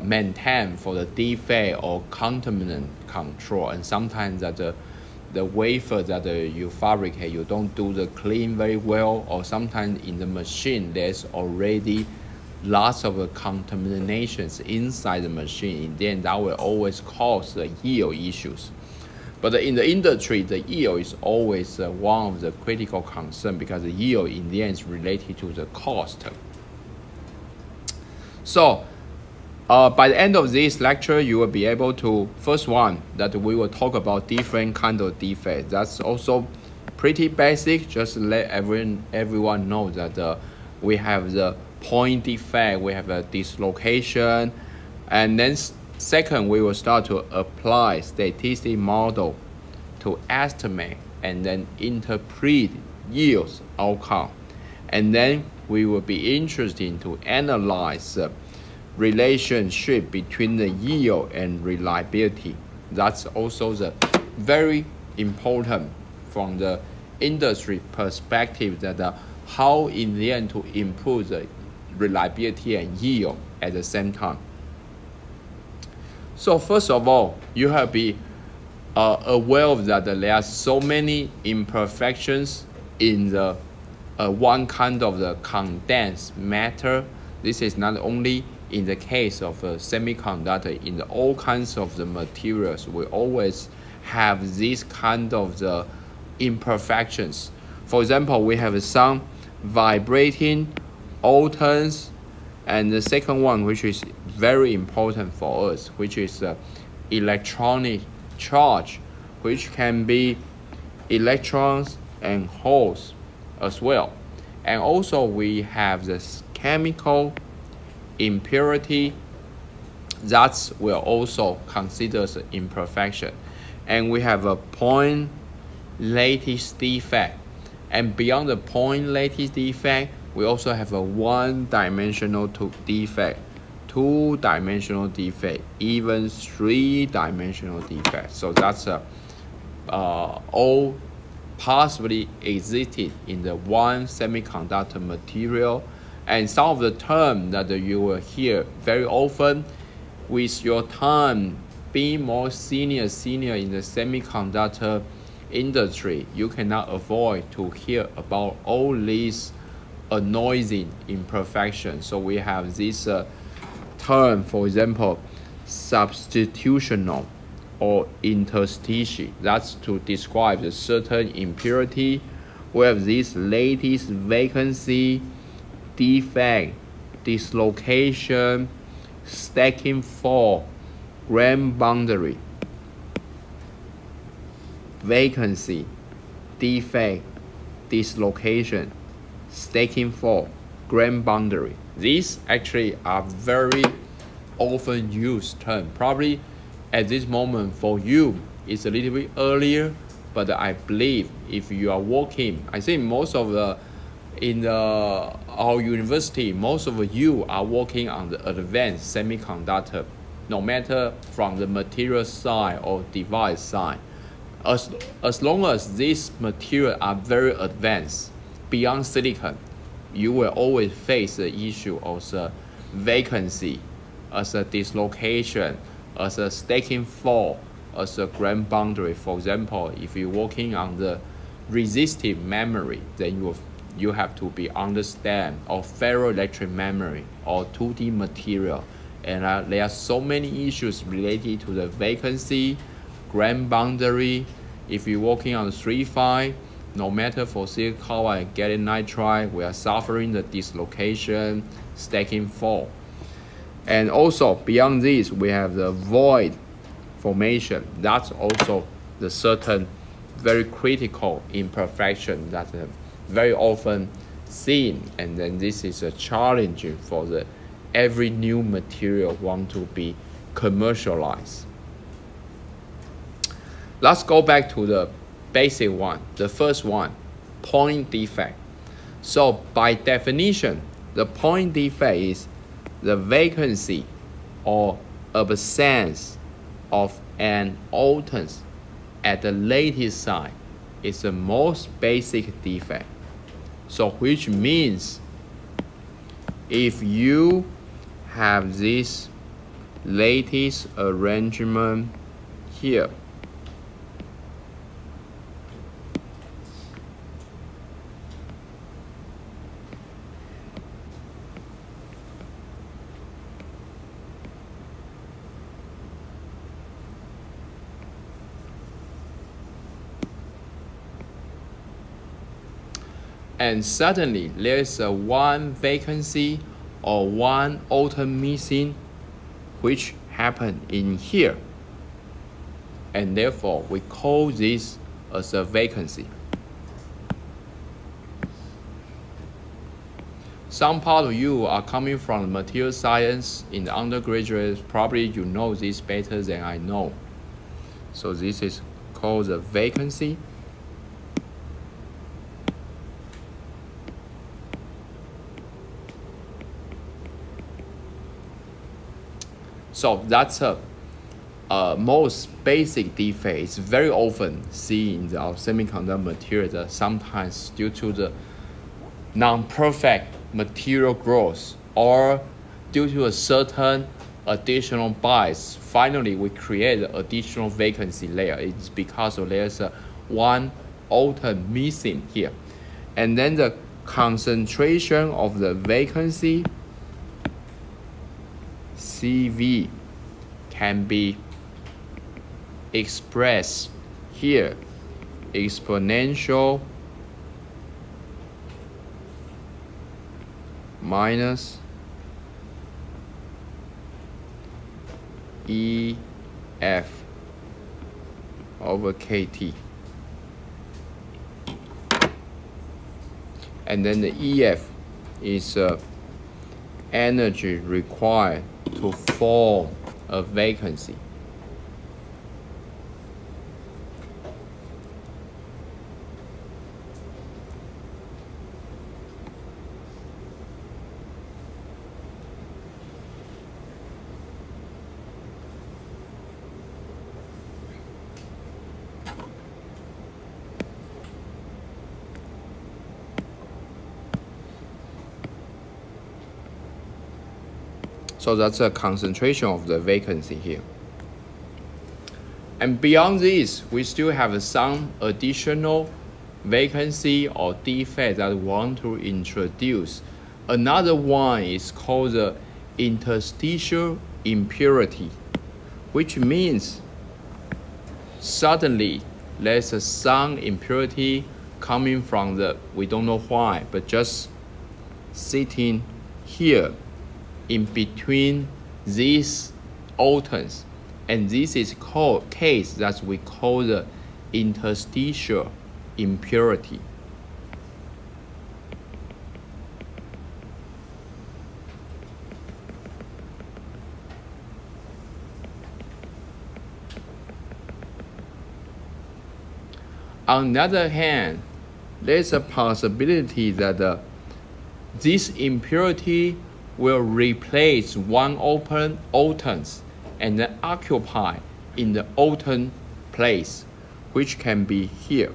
maintained for the defect or contaminant control. And sometimes that the wafer that you fabricate, you don't do the clean very well, or sometimes in the machine there's already lots of contaminations inside the machine. Then that will always cause the yield issues. But in the industry, the yield is always one of the critical concerns, because the yield in the end is related to the cost. So by the end of this lecture, you will be able to, first one, that we will talk about different kind of defects. That's also pretty basic. Just let everyone know that we have the point defect, we have a dislocation, and then second, we will start to apply statistic model to estimate and then interpret yields outcome. And then we will be interested to analyze the relationship between the yield and reliability. That's also the very important from the industry perspective, that how in the end to improve the reliability and yield at the same time. So first of all, you have to be aware of that there are so many imperfections in the one kind of the condensed matter. This is not only in the case of a semiconductor. In all kinds of the materials, we always have this kind of the imperfections. For example, we have some vibrating autons, and the second one, which is very important for us, which is electronic charge, which can be electrons and holes as well. And also we have this chemical impurity that will also consider the imperfection. And we have a point lattice defect. And beyond the point lattice defect, we also have a one-dimensional defect, two-dimensional defect, even three-dimensional defect. So that's all possibly existed in the one semiconductor material. And some of the terms that you will hear very often with your time being more senior in the semiconductor industry, you cannot avoid to hear about all these annoying imperfections. So we have this term, for example, substitutional or interstitial. That's to describe a certain impurity. We have this lattice vacancy, defect, dislocation, stacking fault, grand boundary, vacancy, defect, dislocation, stacking fault, grand boundary. These actually are very often used terms. Probably at this moment for you, it's a little bit earlier, but I believe if you are working, I think most of our university, most of you are working on the advanced semiconductor, no matter from the material side or device side. As long as these materials are very advanced, beyond silicon, you will always face the issue of the vacancy, as a dislocation, as a stacking fault, as a grand boundary. For example, if you're working on the resistive memory, then you have to be understand of ferroelectric memory or 2D material. And there are so many issues related to the vacancy, grand boundary. If you're working on 3-5, no matter for silicon carbide and gallium nitride, we are suffering the dislocation, stacking fault. And also beyond this, we have the void formation. That's also the certain very critical imperfection that very often seen. And then this is a challenge for every new material want to be commercialized. Let's go back to the basic one, the first one, point defect. So by definition, the point defect is the vacancy or absence of an alternance at the lattice side is the most basic defect. So which means if you have this lattice arrangement here, and suddenly there's a one vacancy or one atom missing, which happened in here, and therefore we call this as a vacancy. Some part of you are coming from material science in the undergraduate, probably you know this better than I know. So this is called a vacancy. So that's a most basic defect. It's very often seen in our semiconductor material, sometimes due to the non-perfect material growth or due to a certain additional bias. Finally, we create an additional vacancy layer. It's because of there's one atom missing here. And then the concentration of the vacancy, CV, can be expressed here, exponential minus E F over KT. And then the EF is energy required to form a vacancy. So that's a concentration of the vacancy here. And beyond this, we still have some additional vacancy or defect that we want to introduce. Another one is called the interstitial impurity, which means suddenly there's some impurity coming from the, we don't know why, but just sitting here in between these atoms, and this is called case that we call the interstitial impurity. On the other hand, there's a possibility that this impurity will replace one open atoms and then occupy in the open place, which can be here.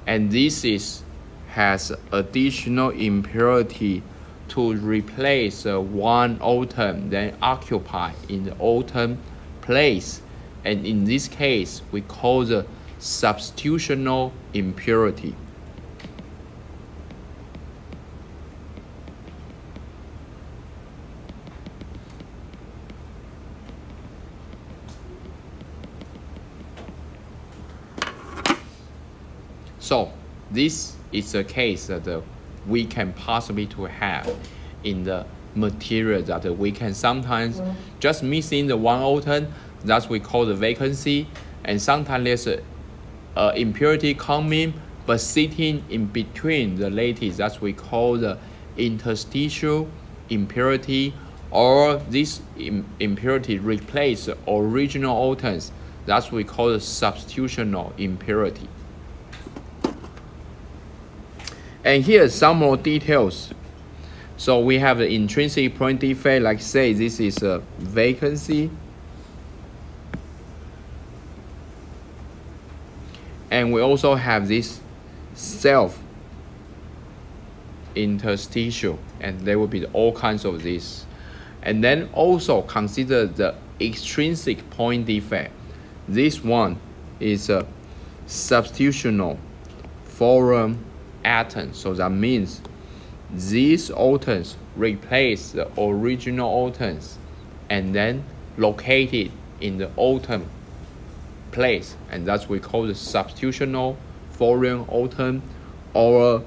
And this has additional impurity to replace one atom then occupy in the open place. And in this case, we call the substitutional impurity. So this is a case that we can possibly to have in the material that we can sometimes just missing the one atom, that's we call the vacancy, and sometimes there's a impurity coming but sitting in between the lattice, that's we call the interstitial impurity, or this impurity replace the original atoms, that's we call the substitutional impurity. And here's some more details. So we have the intrinsic point defect, like say this is a vacancy. And we also have this self-interstitial, and there will be all kinds of this. And then also consider the extrinsic point defect. This one is a substitutional foreign atom. So that means these atoms replace the original atoms and then located in the atom place, and that's we call the substitutional foreign atom or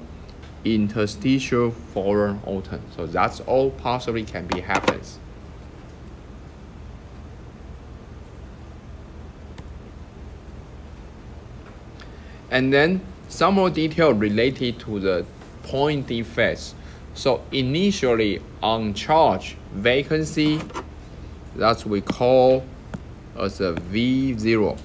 interstitial foreign atom. So that's all possibly can be happens. And then some more detail related to the point defects. So initially uncharged vacancy, that we call as a V0.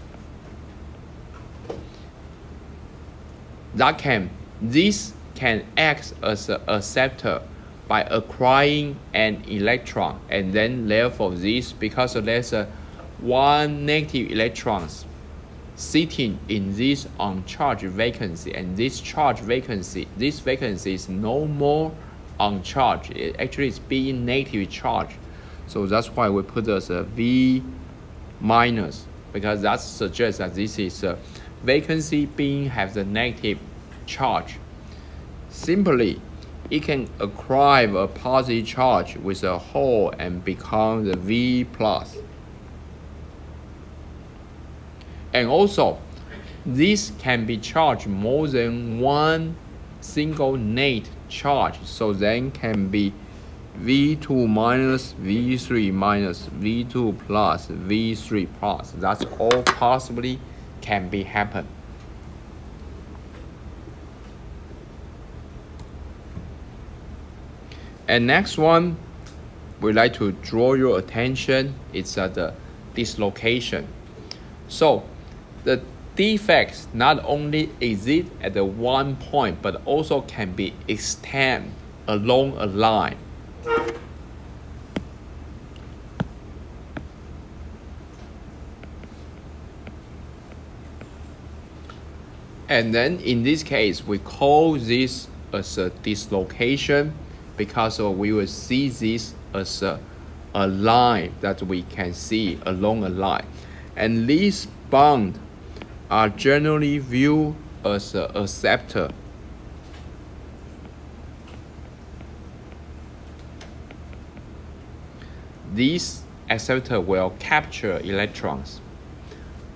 This can act as an acceptor by acquiring an electron, and then therefore this, because there's one negative electrons sitting in this uncharged vacancy, and this vacancy is no more uncharged. It actually is being negatively charged. So that's why we put as a V minus, because that suggests that this is a vacancy being has a negative charge. Simply, it can acquire a positive charge with a hole and become the V plus. And also, this can be charged more than one single net charge, so then can be V2 minus, V3 minus, V2 plus, V3 plus. That's all possibly can be happen. And next one, we like to draw your attention. It's the dislocation. So the defects not only exist at the one point, but also can be extended along a line. And then in this case, we call this as a dislocation because we will see this as a line that we can see along a line. And these bonds are generally viewed as an acceptor. These acceptor will capture electrons,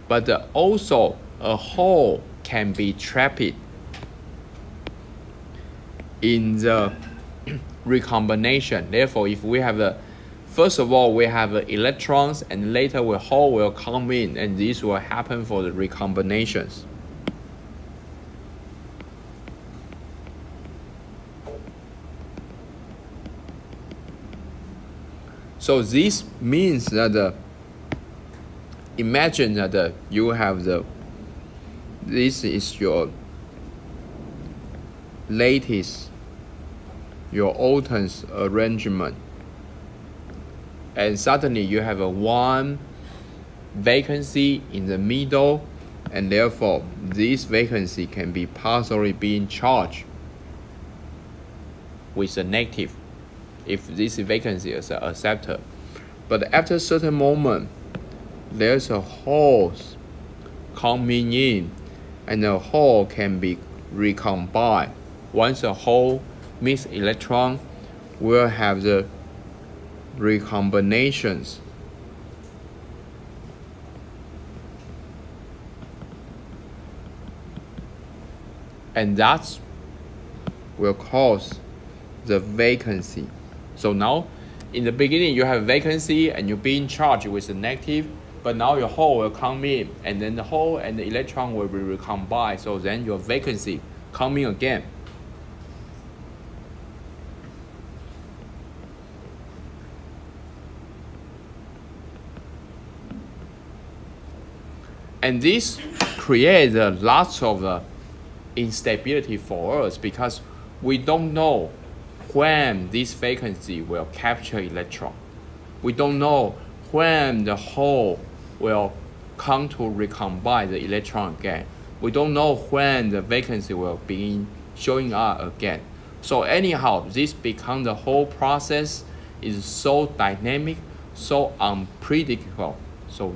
but also a hole can be trapped in the recombination. Therefore, if we have first of all, we have electrons, and later a hole will come in, and this will happen for the recombinations. So this means that imagine that you have this is your lattice, your Alton's arrangement, and suddenly you have one vacancy in the middle, and therefore this vacancy can be partially being charged with a negative if this vacancy is an acceptor. But after a certain moment, there's a hole coming in, and the hole can be recombined. Once a hole meets electron, we'll have the recombinations. And that will cause the vacancy. So now, in the beginning, you have vacancy and you're being charged with a negative, but now your hole will come in, and then the hole and the electron will be recombined. So then your vacancy coming again. And this creates lots of instability for us because we don't know when this vacancy will capture electron. We don't know when the hole will come to recombine the electron again. We don't know when the vacancy will be showing up again. So anyhow, this becomes the whole process is so dynamic, so unpredictable. So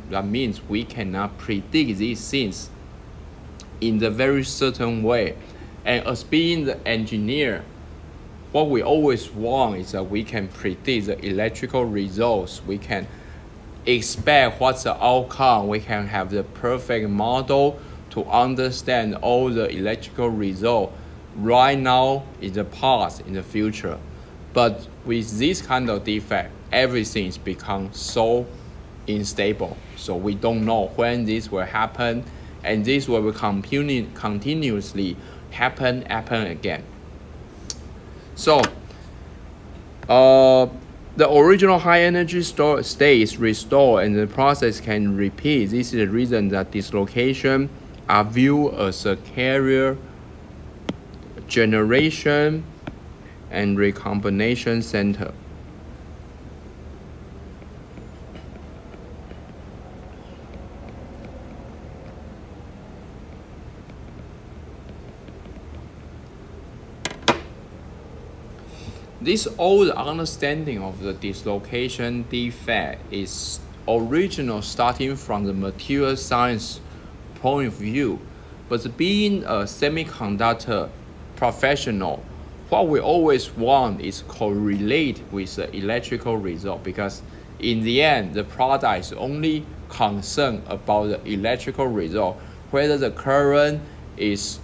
that means we cannot predict these things in the very certain way. And as being the engineer, what we always want is that we can predict the electrical results. We can expect what's the outcome. We can have the perfect model to understand all the electrical results right now, in the past, in the future. But with this kind of defect, everything's become so unstable. So we don't know when this will happen, and this will continuously happen again. So the original high energy state is restored and the process can repeat. This is the reason that dislocation are viewed as a carrier generation and recombination center. This old understanding of the dislocation defect is original starting from the material science point of view. But being a semiconductor professional, what we always want is correlate with the electrical result, because in the end, the product is only concerned about the electrical result, whether the current is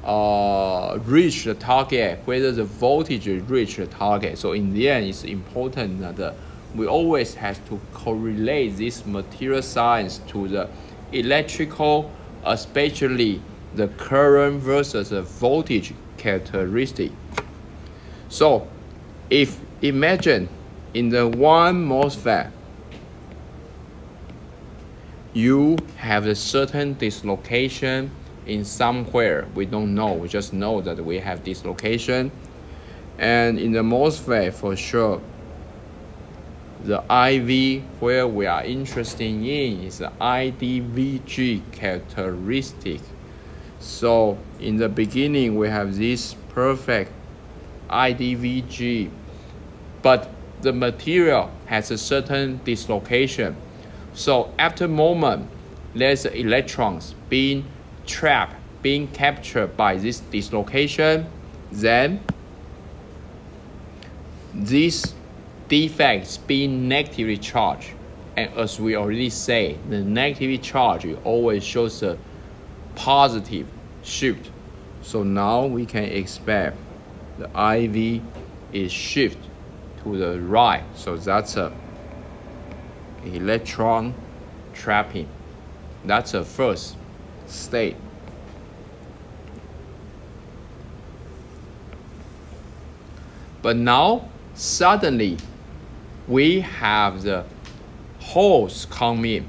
reach the target, whether the voltage reach the target. So in the end, it's important that we always have to correlate this material science to the electrical, especially the current versus the voltage characteristic. So if imagine in the one MOSFET, you have a certain dislocation in somewhere. We don't know, we just know that we have dislocation. And in the MOSFET, for sure, the IV where we are interested in is the IDVG characteristic. So in the beginning, we have this perfect IDVG, but the material has a certain dislocation. So after a moment, there's electrons being trapped, being captured by this dislocation. Then these defects being negatively charged. And as we already say, the negative charge always shows a positive shift. So now we can expect the IV is shift to the right. So that's a electron trapping. That's the first state. But now suddenly we have the holes come in,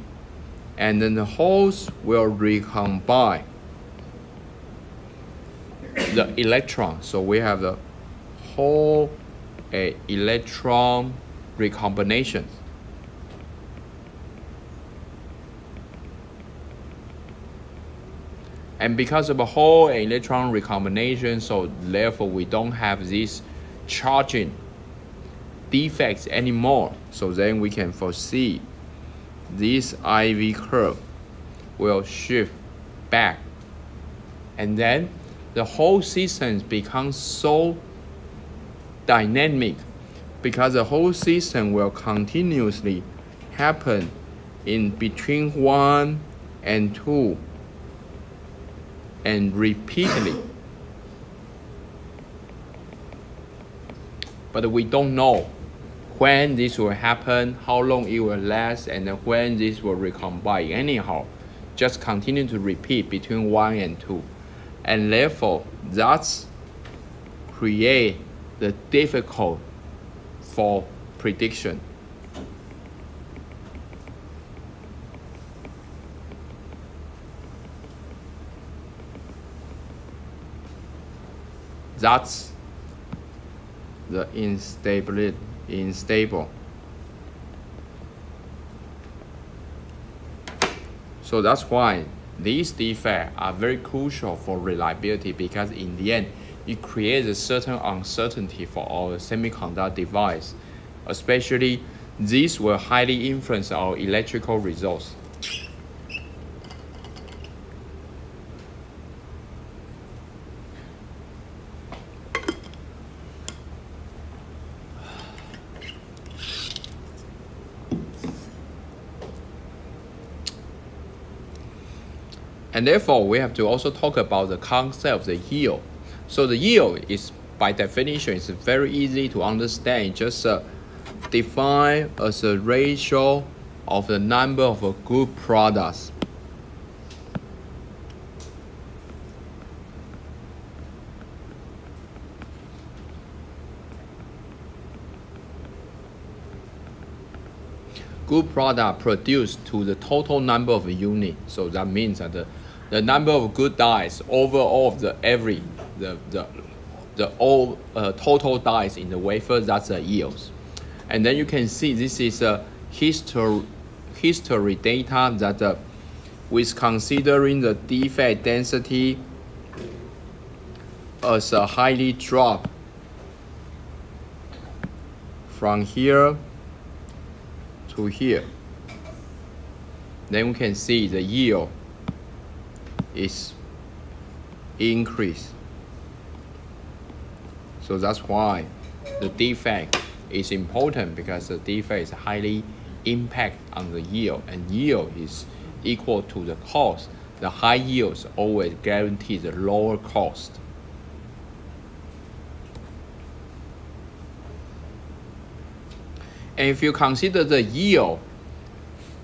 and then the holes will recombine the electron. So we have the hole electron recombination. And because of a hole electron recombination, so therefore we don't have this charging defects anymore. So then we can foresee this IV curve will shift back, and then the whole system becomes so dynamic because the whole system will continuously happen in between 1 and 2 and repeatedly. But we don't know when this will happen, how long it will last, and when this will recombine. Anyhow, just continue to repeat between 1 and 2. And therefore, that's create the difficult for prediction. That's the unstable. So that's why these defects are very crucial for reliability, because in the end, it creates a certain uncertainty for our semiconductor device. Especially, this will highly influence our electrical results. And therefore, we have to also talk about the concept of the yield. So the yield is, by definition, is very easy to understand. Just defined as a ratio of the number of good products produced to the total number of units. So that means that the number of good dies over all of the total dies in the wafer. That's the yields. And then you can see this is a history data that with considering the defect density as a highly drop from here to here. Then we can see the yield is increased. So that's why the defect is important, because the defect is highly impact on the yield, and yield is equal to the cost. the high yields always guarantee the lower cost. And if you consider the yield,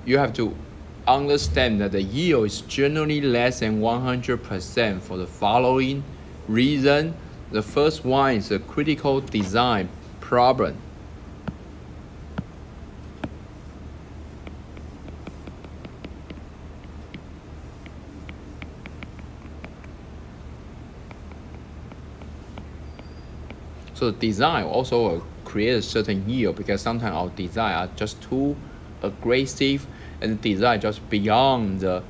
you have to understand that the yield is generally less than 100% for the following reason. The first one is a critical design problem. So the design also create a certain yield, because sometimes our design are just too aggressive, and the design just beyond the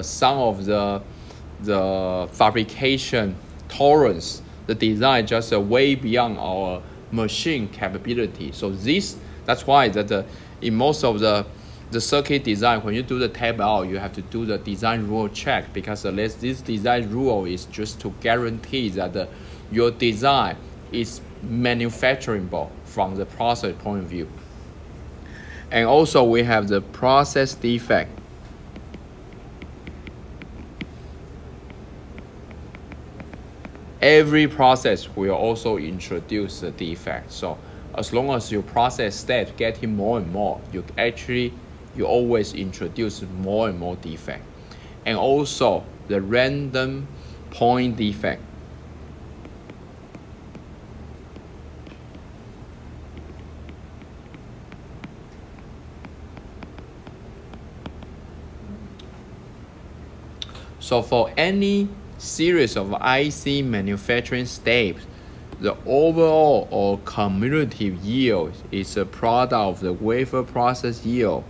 sum of the fabrication tolerance. The design just way beyond our machine capability. So that's why that in most of the circuit design, when you do the tape out, you have to do the design rule check, because this design rule is just to guarantee that your design is manufacturable from the process point of view. And also we have the process defect. Every process will also introduce a defect. So as long as your process step getting more and more, you always introduce more and more defect. And also the random point defect. So for any series of IC manufacturing steps, the overall or cumulative yield is a product of the wafer process yield,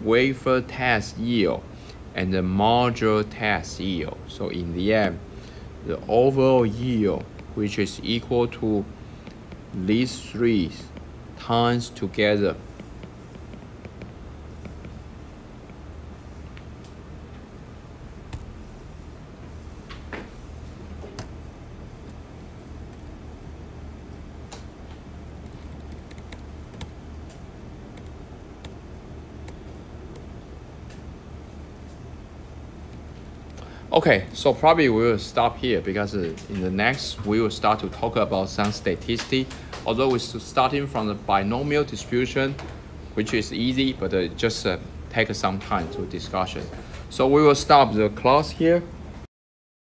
wafer test yield, and the module test yield. So in the end, the overall yield, which is equal to these three times together. Okay, so probably we will stop here, because in the next we will start to talk about some statistics. Although we're starting from the binomial distribution, which is easy, but just take some time to discussion. So we will stop the class here.